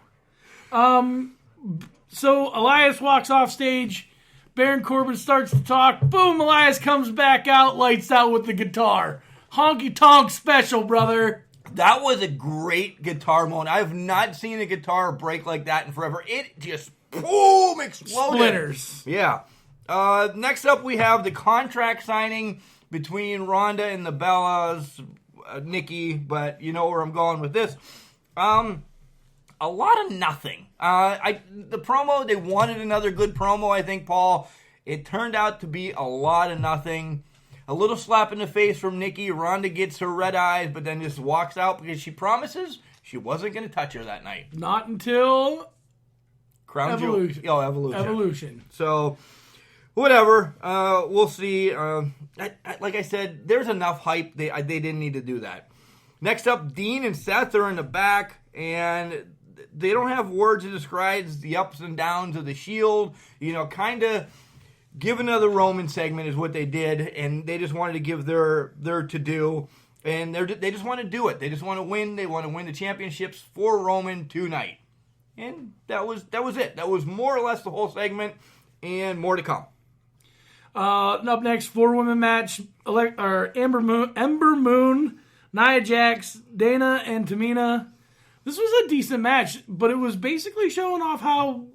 So Elias walks off stage. Baron Corbin starts to talk. Boom, Elias comes back out, lights out with the guitar. Honky tonk special, brother. That was a great guitar moment. I have not seen a guitar break like that in forever. It just, boom, exploded. Splitters. Yeah. Next up, we have the contract signing between Ronda and the Bellas. Nikki, but you know where I'm going with this. A lot of nothing. The promo, they wanted another good promo, I think, Paul. It turned out to be a lot of nothing. A little slap in the face from Nikki. Ronda gets her red eyes, but then just walks out because she promises she wasn't going to touch her that night. Not until Crown Evolution. Jewel. Oh, Evolution. Evolution. So Whatever. We'll see. Like I said, there's enough hype. They didn't need to do that. Next up, Dean and Seth are in the back, and they don't have words to describe the ups and downs of the Shield. Kind of give another Roman segment is what they did, and they just wanted to give their to-do, and they just want to do it. They just want to win. They want to win the championships for Roman tonight. And that was it. That was more or less the whole segment, and more to come. Up next, 4-woman match. Ember Moon, Nia Jax, Dana, and Tamina. This was a decent match, but it was basically showing off how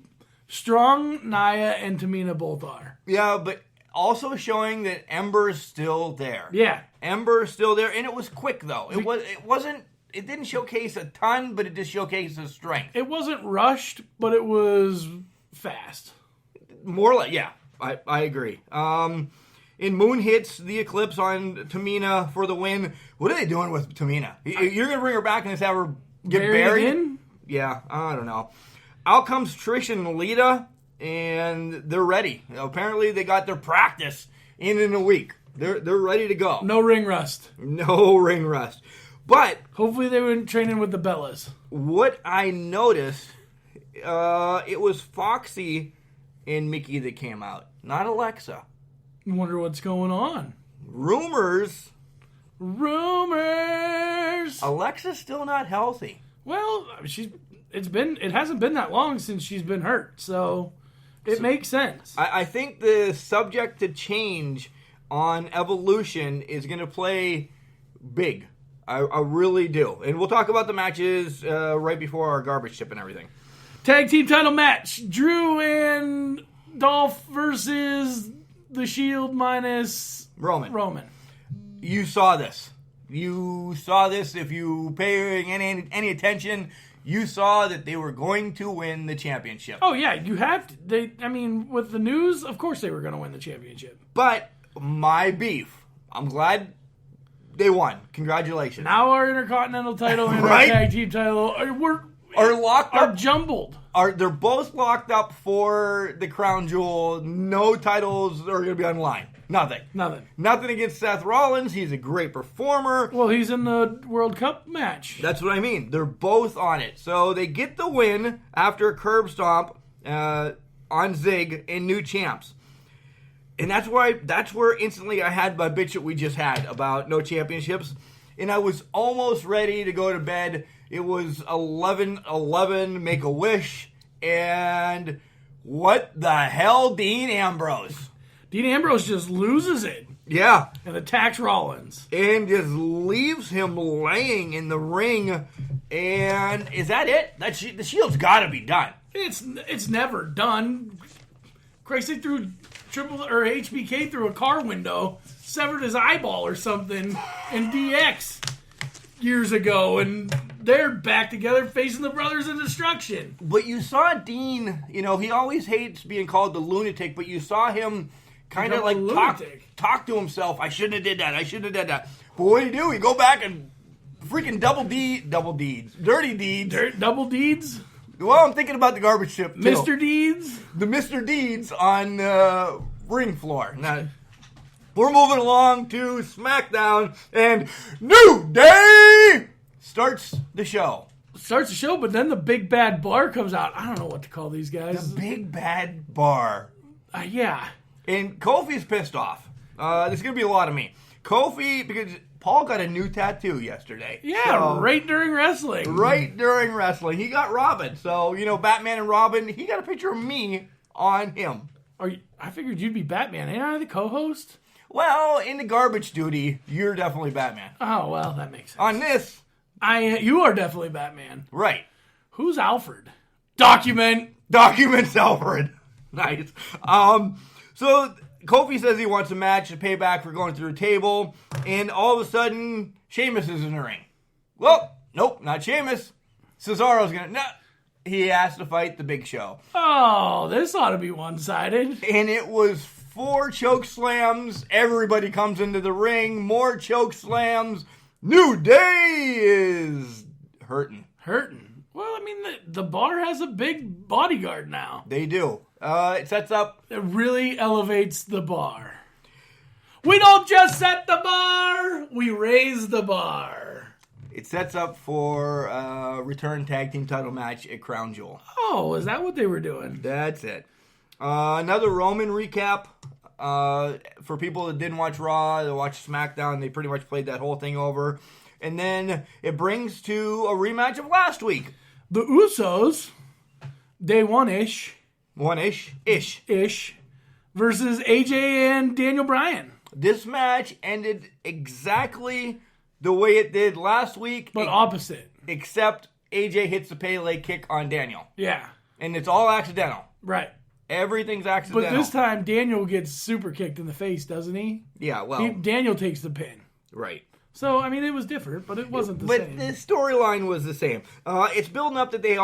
strong Nia and Tamina both are. Yeah, but also showing that Ember's still there. Yeah. Ember's still there, and it was quick, though. It didn't showcase a ton, but it just showcased his strength. It wasn't rushed, but it was fast. More like, yeah, I agree. And Moon hits the Eclipse on Tamina for the win. What are they doing with Tamina? You're going to bring her back and just have her get buried? In? Yeah, I don't know. Out comes Trish and Lita, and they're ready. Apparently, they got their practice in a week. They're ready to go. No ring rust. No ring rust. But hopefully they were training with the Bellas. What I noticed, it was Foxy and Mickey that came out, not Alexa. I wonder what's going on. Rumors. Alexa's still not healthy. Well, it hasn't been that long since she's been hurt, so it makes sense. I think the subject to change on Evolution is going to play big. I really do. And we'll talk about the matches right before our garbage tip and everything. Tag team title match. Drew and Dolph versus the Shield minus Roman. You saw this. If you pay any attention. You saw that they were going to win the championship. Oh, yeah. You have to. With the news, of course they were going to win the championship. But my beef. I'm glad they won. Congratulations. Now our Intercontinental title and right? our tag team title are jumbled. They're both locked up for the crown jewel. No titles are going to be on the line. Nothing against Seth Rollins. He's a great performer. Well, he's in the World Cup match. That's what I mean. They're both on it. So they get the win after a curb stomp on Zig and new champs. And that's where instantly I had my bitch that we just had about no championships. And I was almost ready to go to bed. It was 11:11, make a wish. And what the hell, Dean Ambrose? Dean Ambrose just loses it. Yeah. And attacks Rollins. And just leaves him laying in the ring. And is that it? The Shield's got to be done. It's never done. Christ, they threw HBK through a car window, severed his eyeball or something in DX years ago, and they're back together facing the Brothers in Destruction. But you saw Dean, he always hates being called the lunatic, but you saw him kind of like talk to himself. I shouldn't have did that. But what do? He go back and freaking dirty deeds. Double deeds? Well, I'm thinking about the garbage tip, too. Mr. Deeds? The Mr. Deeds on ring floor. Now, we're moving along to SmackDown, and New Day starts the show. But then the Big Bad Bar comes out. I don't know what to call these guys. The Big Bad Bar. Yeah. And Kofi's pissed off. There's going to be a lot of me. Kofi, because Paul got a new tattoo yesterday. Yeah, right during wrestling. He got Robin. So, Batman and Robin, he got a picture of me on him. I figured you'd be Batman. Ain't I the co-host? Well, in the garbage duty, you're definitely Batman. Oh, well, that makes sense. On this, you are definitely Batman. Right. Who's Alfred? Documents Alfred. Nice. So Kofi says he wants a match to pay back for going through a table, and all of a sudden, Sheamus is in the ring. Well, nope, not Sheamus. Cesaro's he has to fight the Big Show. Oh, this ought to be one-sided. And it was 4 choke slams. Everybody comes into the ring. More choke slams. New Day is hurting. Well, I mean, the Bar has a big bodyguard now. They do. It sets up. It really elevates the bar. We don't just set the bar, we raise the bar. It sets up for a return tag team title match at Crown Jewel. Oh, is that what they were doing? That's it. Another Roman recap. For people that didn't watch Raw, they watched SmackDown, they pretty much played that whole thing over. And then it brings to a rematch of last week. The Usos, day one-ish. One-ish? Ish. Versus AJ and Daniel Bryan. This match ended exactly the way it did last week. But opposite. Except AJ hits the Pele kick on Daniel. Yeah. And it's all accidental. Right. Everything's accidental. But this time, Daniel gets super kicked in the face, doesn't he? Yeah, well. Daniel takes the pin. Right. So, I mean, it was different, but it wasn't the same. But the storyline was the same. It's building up that they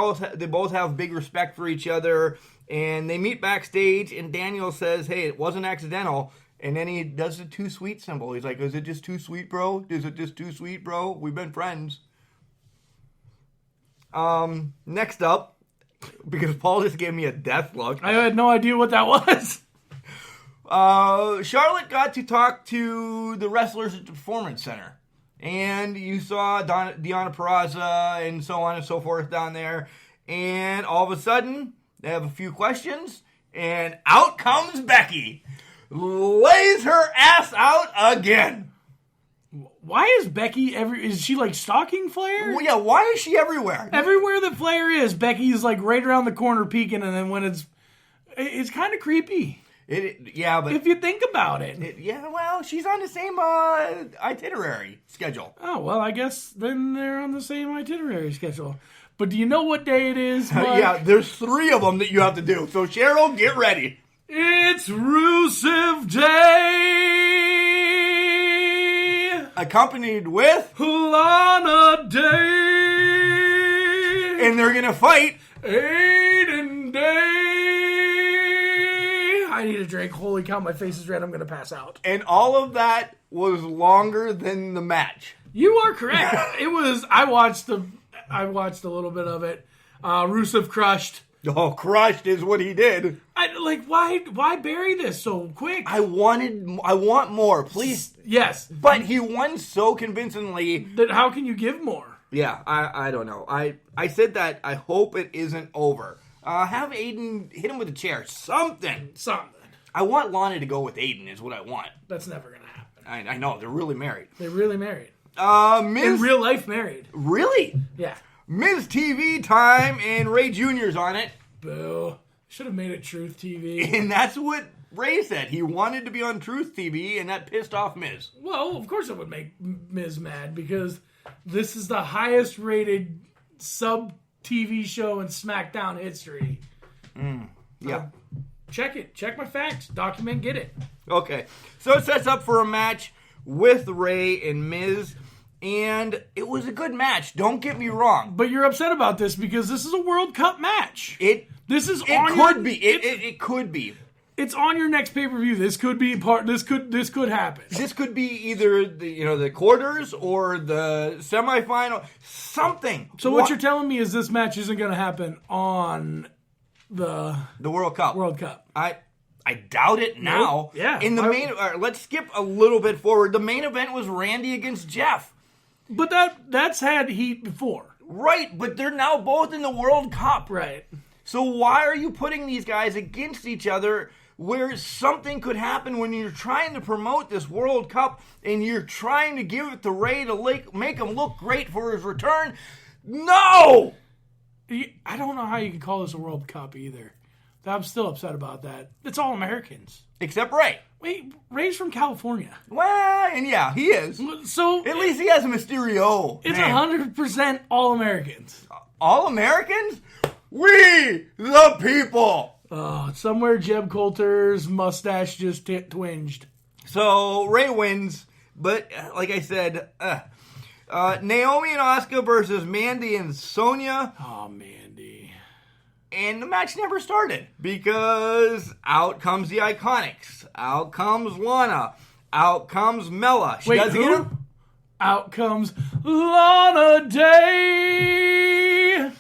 both have big respect for each other, and they meet backstage, and Daniel says, hey, it wasn't accidental. And then he does the too sweet symbol. He's like, is it just too sweet, bro? Is it just too sweet, bro? We've been friends. Next up, because Paul just gave me a death look. I had no idea what that was. Charlotte got to talk to the wrestlers at the Performance Center. And you saw Deonna Purrazzo and so on and so forth down there. And all of a sudden, they have a few questions. And out comes Becky. Lays her ass out again. Why is Becky is she like stalking Flair? Well, yeah, why is she everywhere? Everywhere that Flair is, Becky's like right around the corner peeking, and then when it's kind of creepy. Yeah, but if you think about it. Yeah, well, she's on the same itinerary schedule. Oh, well, I guess then they're on the same itinerary schedule. But do you know what day it is, Mike? Yeah, there's 3 of them that you have to do. So, Cheryl, get ready. It's Rusev Day! Accompanied with Lana Day! And they're going to fight Aiden Day! I need a drink. Holy cow, my face is red. I'm going to pass out. And all of that was longer than the match. You are correct. It was. I watched a little bit of it. Rusev crushed. Oh, crushed is what he did. Why bury this so quick? I want more, please. Yes. But he won so convincingly. That how can you give more? Yeah, I don't know. I said that I hope it isn't over. Have Aiden hit him with a chair. Something. I want Lana to go with Aiden is what I want. That's never going to happen. I know. They're really married. They're really married. Miz, in real life married. Really? Yeah. Miz TV time, and Ray Jr.'s on it. Boo. Should have made it Truth TV. And that's what Ray said. He wanted to be on Truth TV, and that pissed off Miz. Well, of course it would make Miz mad, because this is the highest rated sub-TV show in SmackDown history. Yeah. Check it. Check my facts. Document, get it. Okay. So it sets up for a match with Ray and Miz. And it was a good match. Don't get me wrong. But you're upset about this because this is a World Cup match. It could be. It's on your next pay-per-view. This could be part. This could happen. This could be either the quarters or the semifinal. Something. So what you're telling me is this match isn't going to happen on the World Cup. World Cup. I doubt it now. Nope. Yeah. In the let's skip a little bit forward. The main event was Randy against Jeff. But that's had heat before. Right, but they're now both in the World Cup. Right. So why are you putting these guys against each other where something could happen when you're trying to promote this World Cup and you're trying to give it to Ray to make him look great for his return? No! I don't know how you can call this a World Cup either. I'm still upset about that. It's all Americans. Except Ray. Wait, Ray's from California. Well, and yeah, he is. So at least he has a Mysterio. It's 100% all Americans. All Americans? We the people. Somewhere Jeb Coulter's mustache just twinged. So Ray wins, but like I said, Naomi and Asuka versus Mandy and Sonya. Oh, Mandy. And the match never started because out comes the Iconics. Out comes Lana. Out comes Mella. Wait, who? Out comes Lana Day.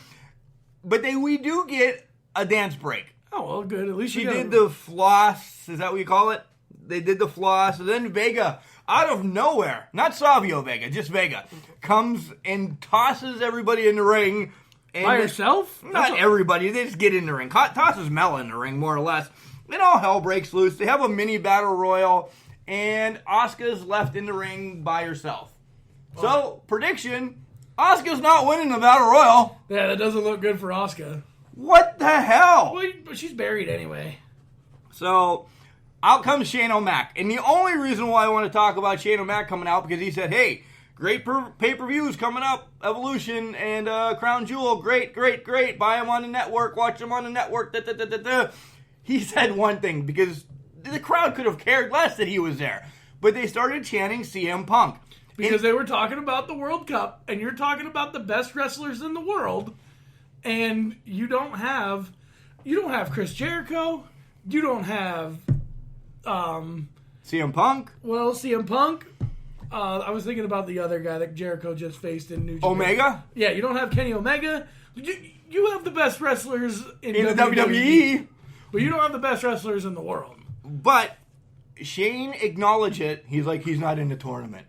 But we do get a dance break. Oh, Oh, well, good. At least She you got did the floss. Is that what you call it? They did the floss. And then Vega, out of nowhere, not Savio Vega, just Vega, comes and tosses everybody in the ring. And by herself? Not everybody. They just get in the ring. Tosses Mela in the ring, more or less. Then all hell breaks loose. They have a mini battle royal. And Asuka's left in the ring by herself. So, prediction, Asuka's not winning the battle royal. Yeah, that doesn't look good for Asuka. What the hell? Well, but she's buried anyway. So, out comes Shane O'Mac. And the only reason why I want to talk about Shane O'Mac coming out, because he said, hey, great pay-per-views coming up, Evolution and Crown Jewel, great. Buy them on the network, watch them on the network, He said one thing, because the crowd could have cared less that he was there. But they started chanting CM Punk. Because they were talking about the World Cup, and you're talking about the best wrestlers in the world, and you don't have Chris Jericho, you don't have CM Punk. Well, CM Punk. I was thinking about the other guy that Jericho just faced in New Japan. Omega. Yeah, you don't have Kenny Omega. You have the best wrestlers in the WWE, but you don't have the best wrestlers in the world. But Shane acknowledged it. He's like, he's not in the tournament.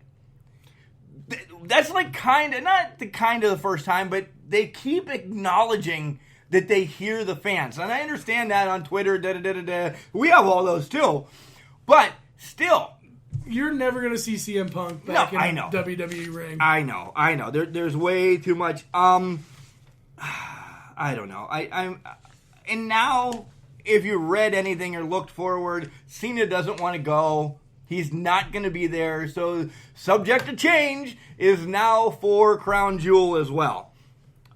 That's like not the first time, but they keep acknowledging that they hear the fans. And I understand that on Twitter, we have all those too. But still. You're never going to see CM Punk back in the WWE ring. I know. There's way too much. I don't know. And now, if you read anything or looked forward, Cena doesn't want to go. He's not going to be there, so subject to change is now for Crown Jewel as well.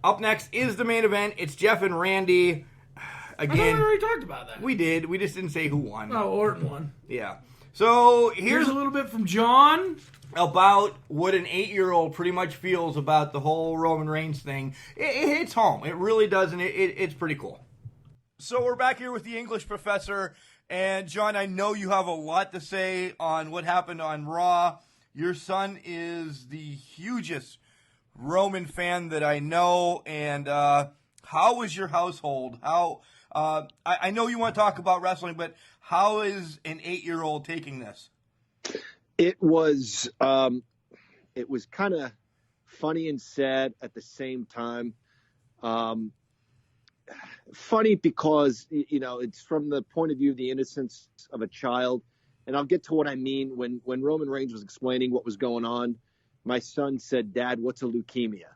Up next is the main event. It's Jeff and Randy. Again, I thought we already talked about that. We did. We just didn't say who won. Oh, Orton won. Yeah. So here's a little bit from John about what an 8-year-old pretty much feels about the whole Roman Reigns thing. It hits home. It really does, and it's pretty cool. So we're back here with the English professor. And, John, I know you have a lot to say on what happened on Raw. Your son is the hugest Roman fan that I know. And how was your household? I know you want to talk about wrestling, but how is an 8-year-old taking this? It was kind of funny and sad at the same time. Funny because, it's from the point of view of the innocence of a child. And I'll get to what I mean. When Roman Reigns was explaining what was going on, my son said, "Dad, what's a leukemia?"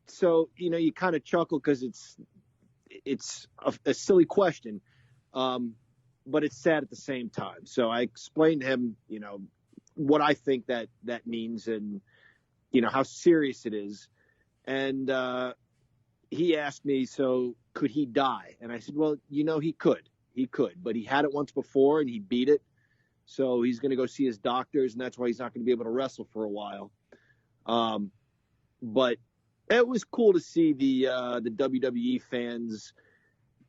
So, you kind of chuckle because it's a silly question, but it's sad at the same time. So I explained to him, what I think that means and, how serious it is. And he asked me, so could he die? And I said, well, he could, but he had it once before and he beat it. So he's going to go see his doctors, and that's why he's not going to be able to wrestle for a while. But it was cool to see the WWE fans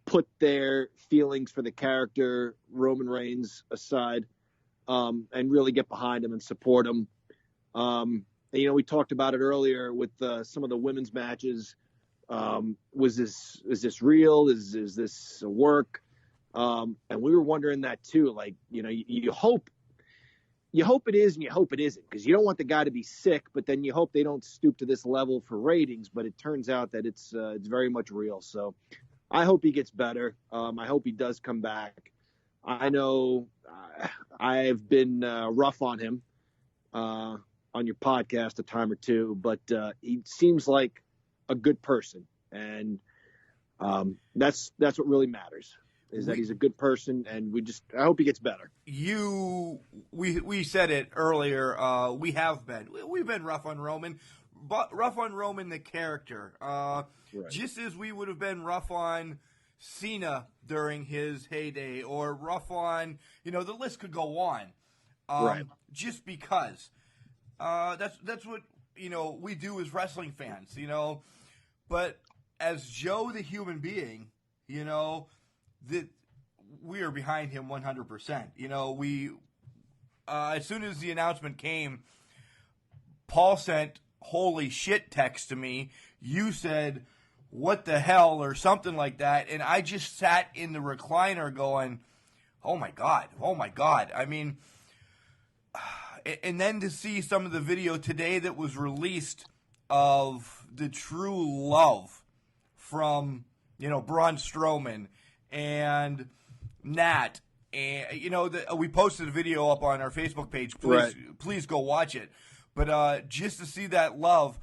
put their feelings for the character Roman Reigns aside, and really get behind him and support him. And, we talked about it earlier with some of the women's matches. Is this real? Is this a work? And we were wondering that too. Like, you hope it is and you hope it isn't, because you don't want the guy to be sick, but then you hope they don't stoop to this level for ratings. But it turns out that it's very much real. So I hope he gets better. I hope he does come back. I know I've been rough on him on your podcast a time or two, but he seems like a good person, and that's what really matters, is that he's a good person, and I hope he gets better. We said it earlier. We've been rough on Roman, but rough on Roman the character, right. Just as we would have been rough on Cena during his heyday, or rough on, the list could go on. Right. Just because that's what we do as wrestling fans, But as Joe, the human being, that we are behind him 100%. We as soon as the announcement came, Paul sent "holy shit" text to me. You said, what the hell, or something like that. And I just sat in the recliner going, oh my God. I mean, and then to see some of the video today that was released of the true love from, Braun Strowman and Nat. And, we posted a video up on our Facebook page. Please go watch it. But just to see that love.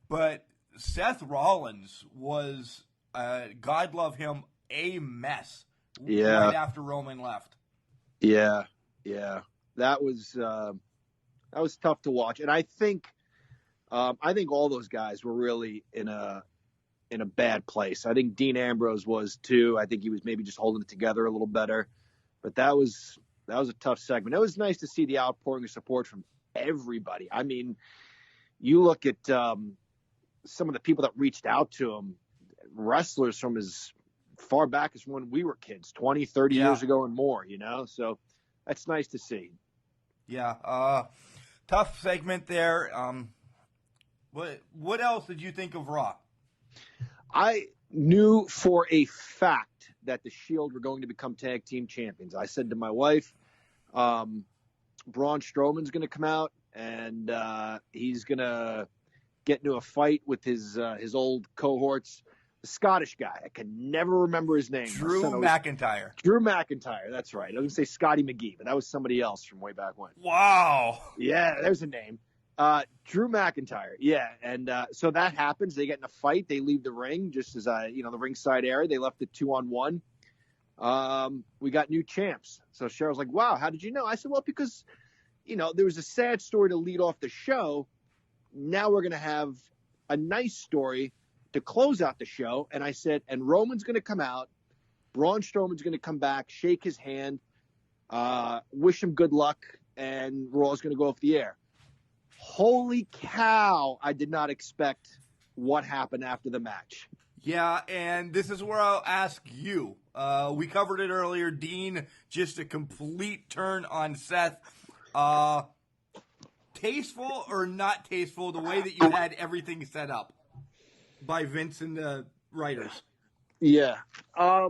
But Seth Rollins was, God love him, a mess right after Roman left. Yeah. That was tough to watch. And I think all those guys were really in a bad place. I think Dean Ambrose was too. I think he was maybe just holding it together a little better. But that was a tough segment. It was nice to see the outpouring of support from everybody. I mean, you look at some of the people that reached out to him, wrestlers from as far back as when we were kids, 20, 30 years ago and more, So that's nice to see. Yeah. Tough segment there. What else did you think of Raw? I knew for a fact that the Shield were going to become tag team champions. I said to my wife, Braun Strowman's going to come out and he's going to get into a fight with his old cohorts. The Scottish guy, I can never remember his name. Drew McIntyre. Drew McIntyre, that's right. I was going to say Scotty McGee, but that was somebody else from way back when. Wow. Yeah, there's a name. Drew McIntyre, yeah. And so that happens. They get in a fight. They leave the ring just as, the ringside area. They left it 2-on-1. We got new champs. So Cheryl's like, wow, how did you know? I said, well, because, there was a sad story to lead off the show. Now we're going to have a nice story to close out the show. And I said, and Roman's going to come out. Braun Strowman's going to come back, shake his hand, wish him good luck, and Raw's going to go off the air. Holy cow, I did not expect what happened after the match. Yeah, and this is where I'll ask you. We covered it earlier. Dean, just a complete turn on Seth. Tasteful or not tasteful, the way that you had everything set up by Vince and the writers? Yeah, I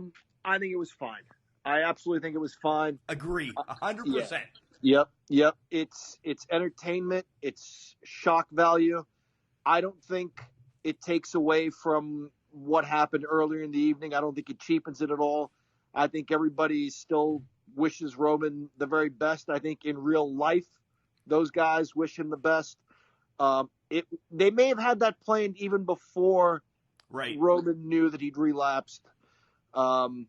think it was fine. I absolutely think it was fine. Agree, 100%. Yep. It's entertainment. It's shock value. I don't think it takes away from what happened earlier in the evening. I don't think it cheapens it at all. I think everybody still wishes Roman the very best. I think in real life, those guys wish him the best. They may have had that planned even before Roman knew that he'd relapsed, and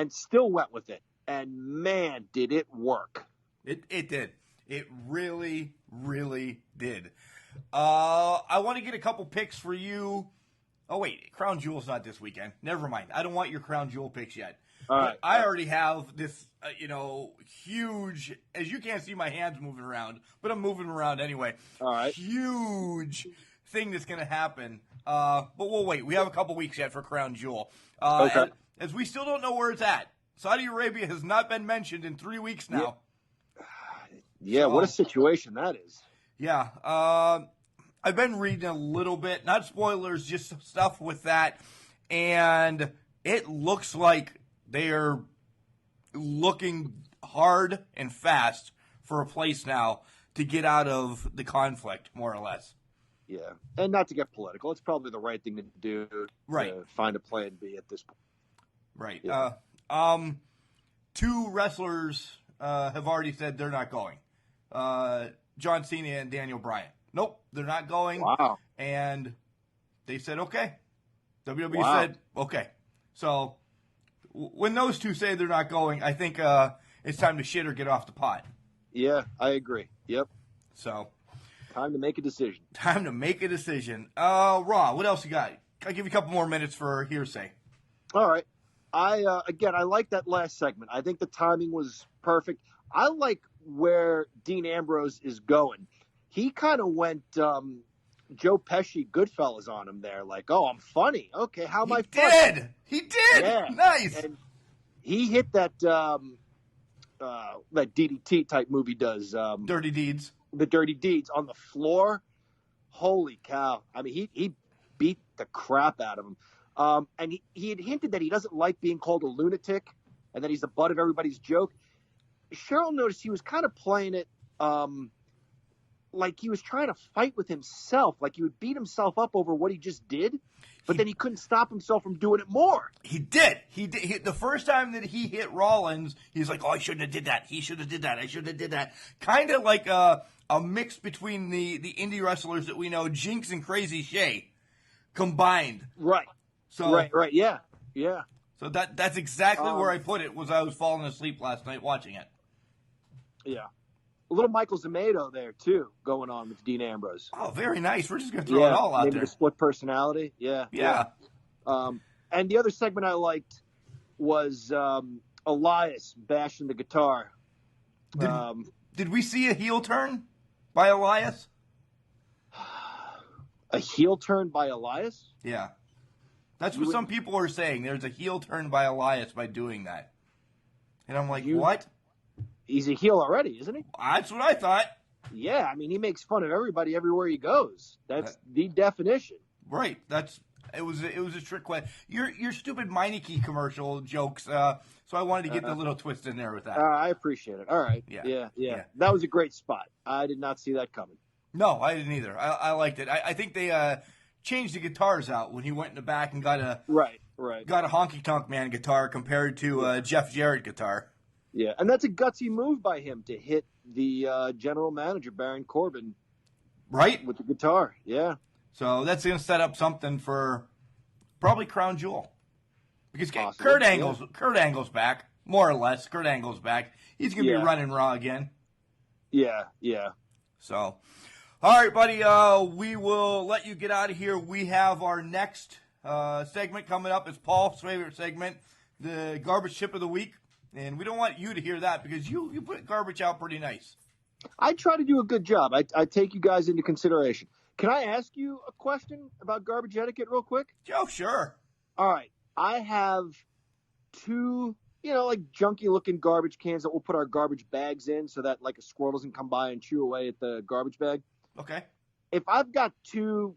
still went with it. And man, did it work. It did. It really, really did. I want to get a couple picks for you. Oh, wait. Crown Jewel's not this weekend. Never mind. I don't want your Crown Jewel picks yet. All right. I already have this, huge, as you can't see my hands moving around, but I'm moving around anyway. All right. Huge thing that's going to happen. But we'll wait. We have a couple weeks yet for Crown Jewel. Okay. As we still don't know where it's at. Saudi Arabia has not been mentioned in 3 weeks now. Yeah, what a situation that is. Yeah. I've been reading a little bit, not spoilers, just some stuff with that. And it looks like they are looking hard and fast for a place now to get out of the conflict, more or less. Yeah. And not to get political, it's probably the right thing to do to find a plan B at this point. Right. Yeah. 2 wrestlers have already said they're not going. John Cena and Daniel Bryan. Nope, they're not going. Wow. And they said, okay. WWE Wow. said, okay. So when those 2 say they're not going, I think it's time to shit or get off the pot. Yeah, I agree. Yep. So time to make a decision. Raw, what else you got? I'll give you a couple more minutes for hearsay. All right. I like that last segment. I think the timing was perfect. I like where Dean Ambrose is going. He kind of went Joe Pesci Goodfellas on him there. Like, oh, I'm funny. Okay, how am I funny? He did. Yeah. Nice. And he hit that DDT type movie does. Dirty Deeds. The Dirty Deeds on the floor. Holy cow. I mean, he beat the crap out of him. And he had hinted that he doesn't like being called a lunatic and that he's the butt of everybody's joke. Cheryl noticed he was kind of playing it like he was trying to fight with himself, like he would beat himself up over what he just did, but then he couldn't stop himself from doing it more. He did. The first time that he hit Rollins, he's like, "Oh, I shouldn't have did that. He should have did that. I should have did that." Kind of like a mix between the indie wrestlers that we know, Jinx and Crazy Shay, combined. Right. So right. Yeah. So that's exactly where I put it. Was I was falling asleep last night watching it. Yeah. A little Michael Zamado there, too, going on with Dean Ambrose. Oh, very nice. We're just going to throw it all out maybe there. The split personality. Yeah. And the other segment I liked was Elias bashing the guitar. Did we see a heel turn by Elias? A heel turn by Elias? Yeah. That's what some people are saying. There's a heel turn by Elias by doing that. And I'm like, what? He's a heel already, isn't he? That's what I thought. Yeah, I mean, he makes fun of everybody everywhere he goes. That's the definition. Right. It was a trick question. Your stupid Meineke commercial jokes. So I wanted to get the little twist in there with that. I appreciate it. All right. Yeah. That was a great spot. I did not see that coming. No, I didn't either. I liked it. I think they changed the guitars out when he went in the back and got a Honky Tonk Man guitar compared to Jeff Jarrett guitar. Yeah, and that's a gutsy move by him to hit the general manager, Baron Corbin. Right? With the guitar, yeah. So that's going to set up something for probably Crown Jewel. Because Possibly, Kurt Angle's back, more or less. Kurt Angle's back. He's going to be running Raw again. Yeah. So, all right, buddy, we will let you get out of here. We have our next segment coming up. It's Paul's favorite segment, the Garbage Chip of the Week. And we don't want you to hear that because you put garbage out pretty nice. I try to do a good job. I take you guys into consideration. Can I ask you a question about garbage etiquette real quick? Oh, sure. All right. I have two, like junky-looking garbage cans that we'll put our garbage bags in so that, like, a squirrel doesn't come by and chew away at the garbage bag. Okay. If I've got two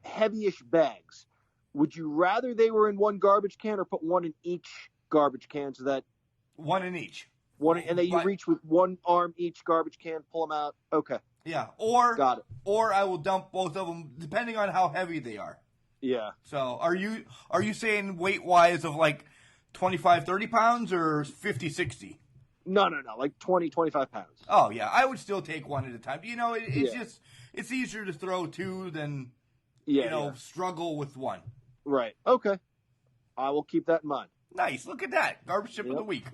heavy-ish bags, would you rather they were in one garbage can or put one in each garbage can so that one in each. And then you reach with one arm each garbage can, pull them out. Okay. Yeah. Got it. Or I will dump both of them depending on how heavy they are. Yeah. So are you saying weight wise of like 25, 30 pounds or 50, 60? No. Like 20, 25 pounds. Oh yeah. I would still take one at a time. It's just, it's easier to throw two than, struggle with one. Right. Okay. I will keep that in mind. Nice. Look at that. Garbage Chip of the Week.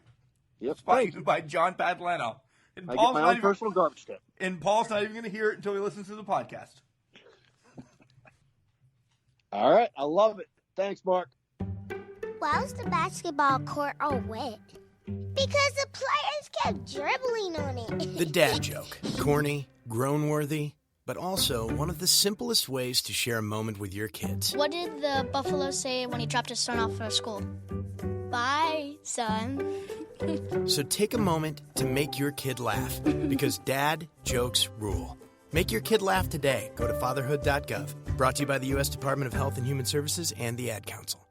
Yep. Sponsored by John Padlano. And I get my own personal garbage tip. And Paul's not even going to hear it until he listens to the podcast. All right. I love it. Thanks, Mark. Why was the basketball court all wet? Because the players kept dribbling on it. The dad joke. Corny, groan-worthy, but also one of the simplest ways to share a moment with your kids. What did the buffalo say when he dropped his son off for school? Bye, son. So take a moment to make your kid laugh, because dad jokes rule. Make your kid laugh today. Go to fatherhood.gov. Brought to you by the U.S. Department of Health and Human Services and the Ad Council.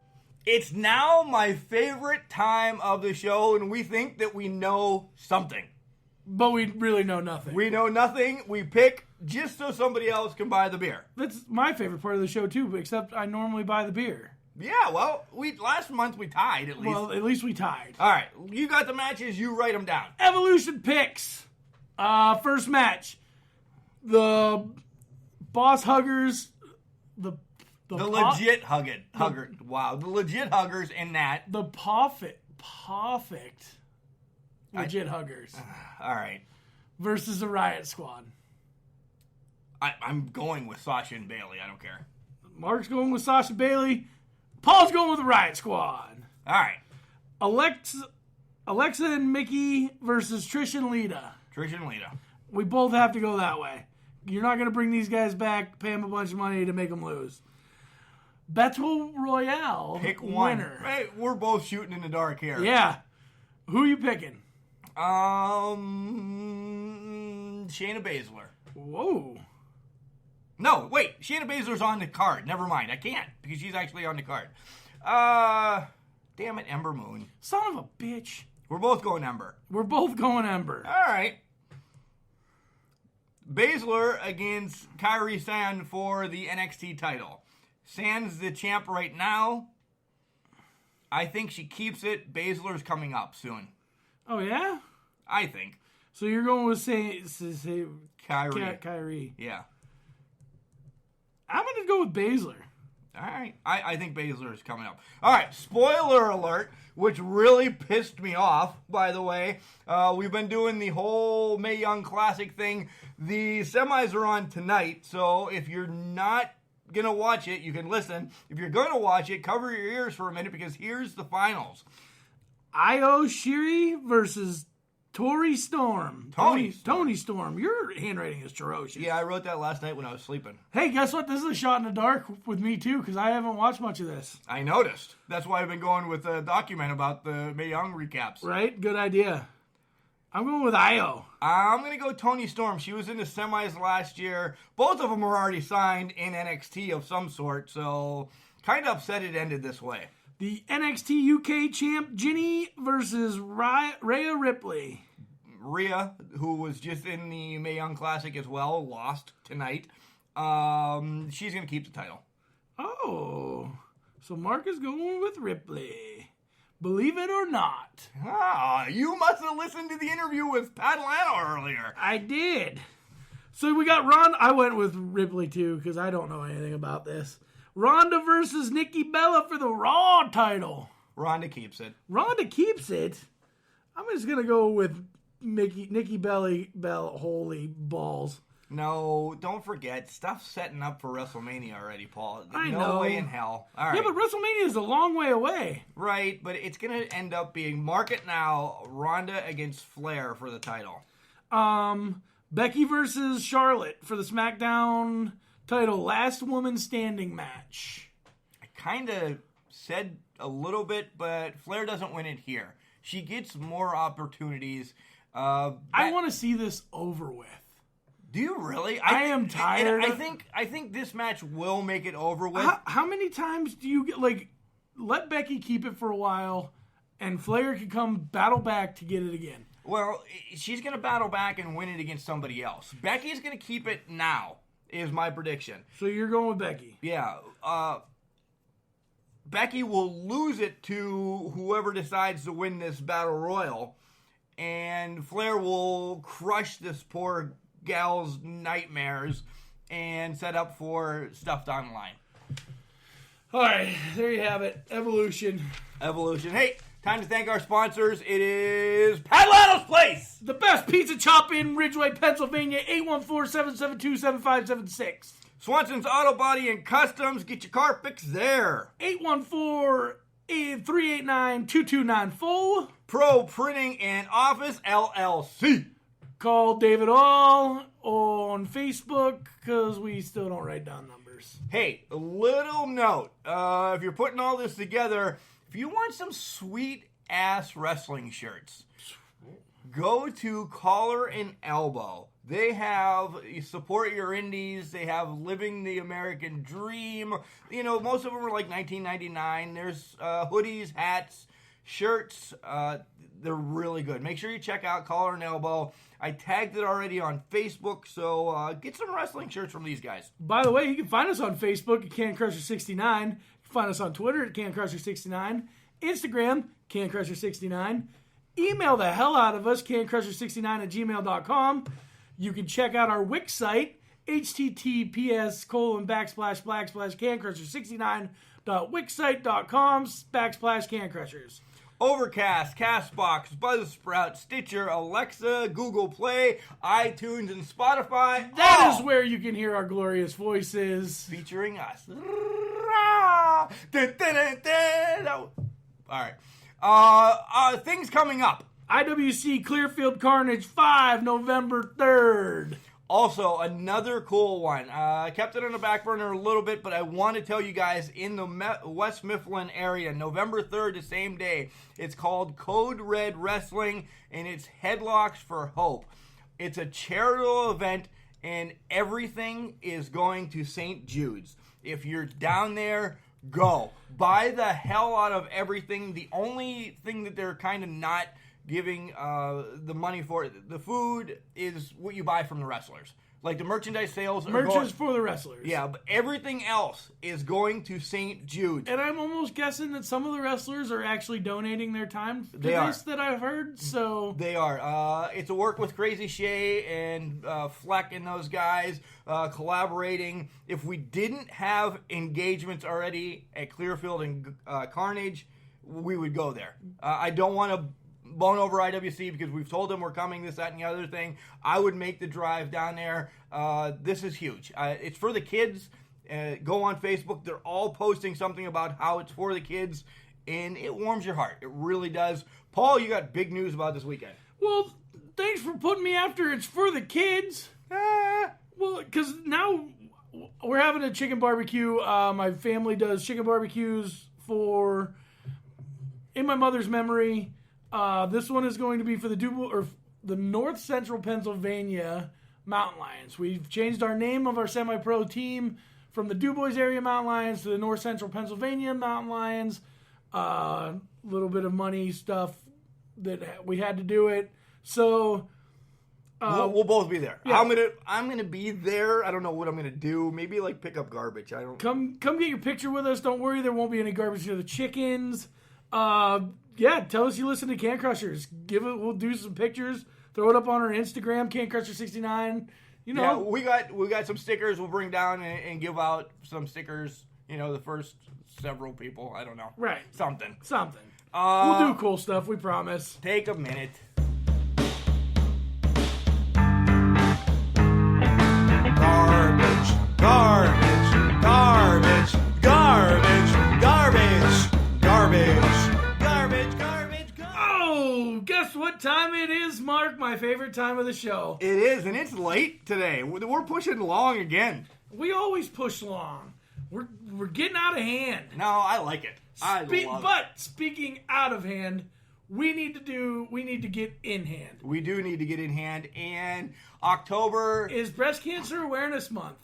It's now my favorite time of the show, and we think that we know something. But we really know nothing. We know nothing. We pick just so somebody else can buy the beer. That's my favorite part of the show, too, except I normally buy the beer. Yeah, well, last month we tied, at least. Well, at least we tied. All right, you got the matches. You write them down. Evolution picks. First match. The Boss Huggers. The legit hugger. Wow, the legit huggers in that. The perfect legit huggers. All right. Versus the Riot Squad. I'm going with Sasha and Bailey. I don't care. Mark's going with Sasha Bailey. Paul's going with the Riot Squad. All right. Alexa and Mickey versus Trish and Lita. We both have to go that way. You're not going to bring these guys back, pay them a bunch of money to make them lose. Battle Royale. Pick one. Winner. Hey, we're both shooting in the dark here. Yeah. Who are you picking? Shayna Baszler. Whoa. No, wait. Shayna Baszler's on the card. Never mind. I can't because she's actually on the card. Damn it, Ember Moon. Son of a bitch. We're both going Ember. We're both going Ember. All right. Baszler against Kairi Sane for the NXT title. Sane's the champ right now. I think she keeps it. Baszler's coming up soon. Oh, yeah? I think. So you're going with Kairi. Yeah. I'm going to go with Baszler. All right. I think Baszler is coming up. All right. Spoiler alert, which really pissed me off, by the way. We've been doing the whole Mae Young Classic thing. The semis are on tonight, so if you're not going to watch it, you can listen. If you're going to watch it, cover your ears for a minute because here's the finals. Io Shirai versus Toni Storm. Toni Storm. Your handwriting is ferocious. Yeah, I wrote that last night when I was sleeping. Hey, guess what? This is a shot in the dark with me, too, because I haven't watched much of this. I noticed. That's why I've been going with a document about the Mae Young recaps. Right? Good idea. I'm going with Io. I'm going to go Toni Storm. She was in the semis last year. Both of them were already signed in NXT of some sort, so kind of upset it ended this way. The NXT UK champ, Ginny versus Rhea Ripley. Rhea, who was just in the Mae Young Classic as well, lost tonight. She's going to keep the title. Oh, so Mark is going with Ripley. Believe it or not. You must have listened to the interview with Pat Lano earlier. I did. So we got Ronda. I went with Ripley too because I don't know anything about this. Ronda versus Nikki Bella for the Raw title. Ronda keeps it. Ronda keeps it. I'm just going to go with Nikki Bella. Holy balls. No, don't forget. Stuff's setting up for WrestleMania already, Paul. I know. No way in hell. All right. Yeah, but WrestleMania is a long way away. Right, but it's going to end up being, mark it now, Ronda against Flair for the title. Becky versus Charlotte for the SmackDown title. Last woman standing match. I kind of said a little bit, but Flair doesn't win it here. She gets more opportunities. I want to see this over with. Do you really? I am tired. I think this match will make it over with. How many times do you get, let Becky keep it for a while, and Flair can come battle back to get it again? Well, she's going to battle back and win it against somebody else. Becky's going to keep it now, is my prediction. So you're going with Becky? Yeah. Becky will lose it to whoever decides to win this battle royal, and Flair will crush this poor gal's nightmares and set up for stuff down the line. All right, there you have it. Evolution. Hey, time to thank our sponsors. It is Pat Lano's Place, the best pizza shop in Ridgeway, Pennsylvania. 814-772-7576. Swanson's Auto Body and Customs. Get your car fixed there. 814-389-2294. Pro Printing and Office LLC. Call David All on Facebook because we still don't write down numbers. Hey, a little note. If you're putting all this together, if you want some sweet-ass wrestling shirts, go to Collar and Elbow. They have Support Your Indies. They have Living the American Dream. You know, most of them are like $19.99. There's hoodies, hats, shirts. They're really good. Make sure you check out Collar and Elbow. I tagged it already on Facebook, so get some wrestling shirts from these guys. By the way, you can find us on Facebook at CanCrusher69. You can find us on Twitter at CanCrusher69. Instagram, CanCrusher69. Email the hell out of us, CanCrusher69@gmail.com. You can check out our Wix site, https://CanCrusher69.wixsite.com/CanCrushers. Overcast, Castbox, Buzzsprout, Stitcher, Alexa, Google Play, iTunes, and Spotify. That is where you can hear our glorious voices. Featuring us. All right. Things coming up. IWC Clearfield Carnage 5, November 3rd. Also, another cool one. I kept it on the back burner a little bit, but I want to tell you guys in the West Mifflin area, November 3rd, the same day, it's called Code Red Wrestling, and it's Headlocks for Hope. It's a charitable event, and everything is going to St. Jude's. If you're down there, Go. Buy the hell out of everything. The only thing that they're kind of not giving the money for, the food, is what you buy from the wrestlers. Like the merchandise sales are Merch is for the wrestlers. Yeah, but everything else is going to St. Jude's. And I'm almost guessing that some of the wrestlers are actually donating their time to They this are. that I've heard. So They are. It's a work with Crazy Shay and Fleck and those guys collaborating. If we didn't have engagements already at Clearfield and Carnage, we would go there. I don't want to bone over IWC because we've told them we're coming, this, that, and the other thing. I would make the drive down there. This is huge. It's for the kids. Go on Facebook. They're all posting something about how it's for the kids, and it warms your heart. It really does. Paul, you got big news about this weekend. well, thanks for putting me after it's for the kids. Well, because now we're having a chicken barbecue. My family does chicken barbecues in my mother's memory. This one is going to be for the North Central Pennsylvania Mountain Lions. We've changed our name of our semi-pro team from the DuBois Area Mountain Lions to the North Central Pennsylvania Mountain Lions. A little bit of money stuff that we had to do it. So We'll both be there. Yeah. I'm gonna be there. I don't know what I'm gonna do. Maybe like pick up garbage. I don't. Come get your picture with us. Don't worry, there won't be any garbage near the chickens. Yeah, tell us you listen to Can Crushers. We'll do some pictures. Throw it up on our Instagram, Can Crusher 69. You know, Yeah, we got some stickers. We'll bring down and give out some stickers. You know, the first several people. I don't know. Right. Something. We'll do cool stuff. We promise. Take a minute. Garbage, garbage, garbage, garbage, garbage, garbage, garbage, garbage, garbage. Oh, guess what time it is, Mark? My favorite time of the show. It is, and it's late today. We're pushing long again. We always push long. We're getting out of hand. No, I like it. I love it. But speaking out of hand, we need to get in hand. We do need to get in hand, and October is Breast Cancer Awareness Month.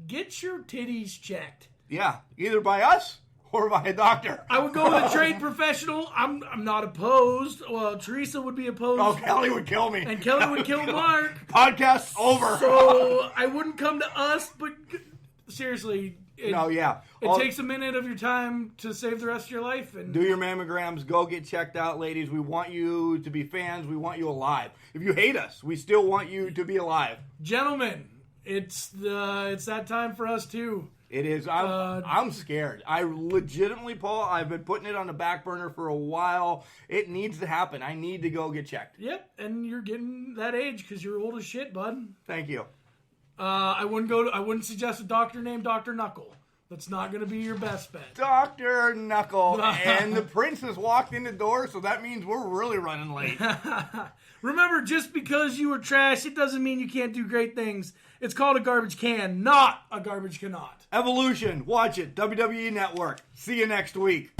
Get your titties checked. Yeah, either by us or by a doctor. I would go with a trained professional. I'm not opposed. Well, Teresa would be opposed. Oh, Kelly would kill me. And Kelly would kill Mark. Podcast's over. So I wouldn't come to us, but seriously. It takes a minute of your time to save the rest of your life. And do your mammograms. Go get checked out, ladies. We want you to be fans. We want you alive. If you hate us, we still want you to be alive. Gentlemen, it's that time for us too. It is. I'm scared. I legitimately, Paul, I've been putting it on the back burner for a while. It needs to happen. I need to go get checked. Yep, and you're getting that age because you're old as shit, bud. Thank you. I wouldn't suggest a doctor named Dr. Knuckle. That's not going to be your best bet. Dr. Knuckle. And the prince has walked in the door, so that means we're really running late. Remember, just because you were trash, it doesn't mean you can't do great things. It's called a garbage can, not a garbage cannot. Evolution. Watch it. WWE Network. See you next week.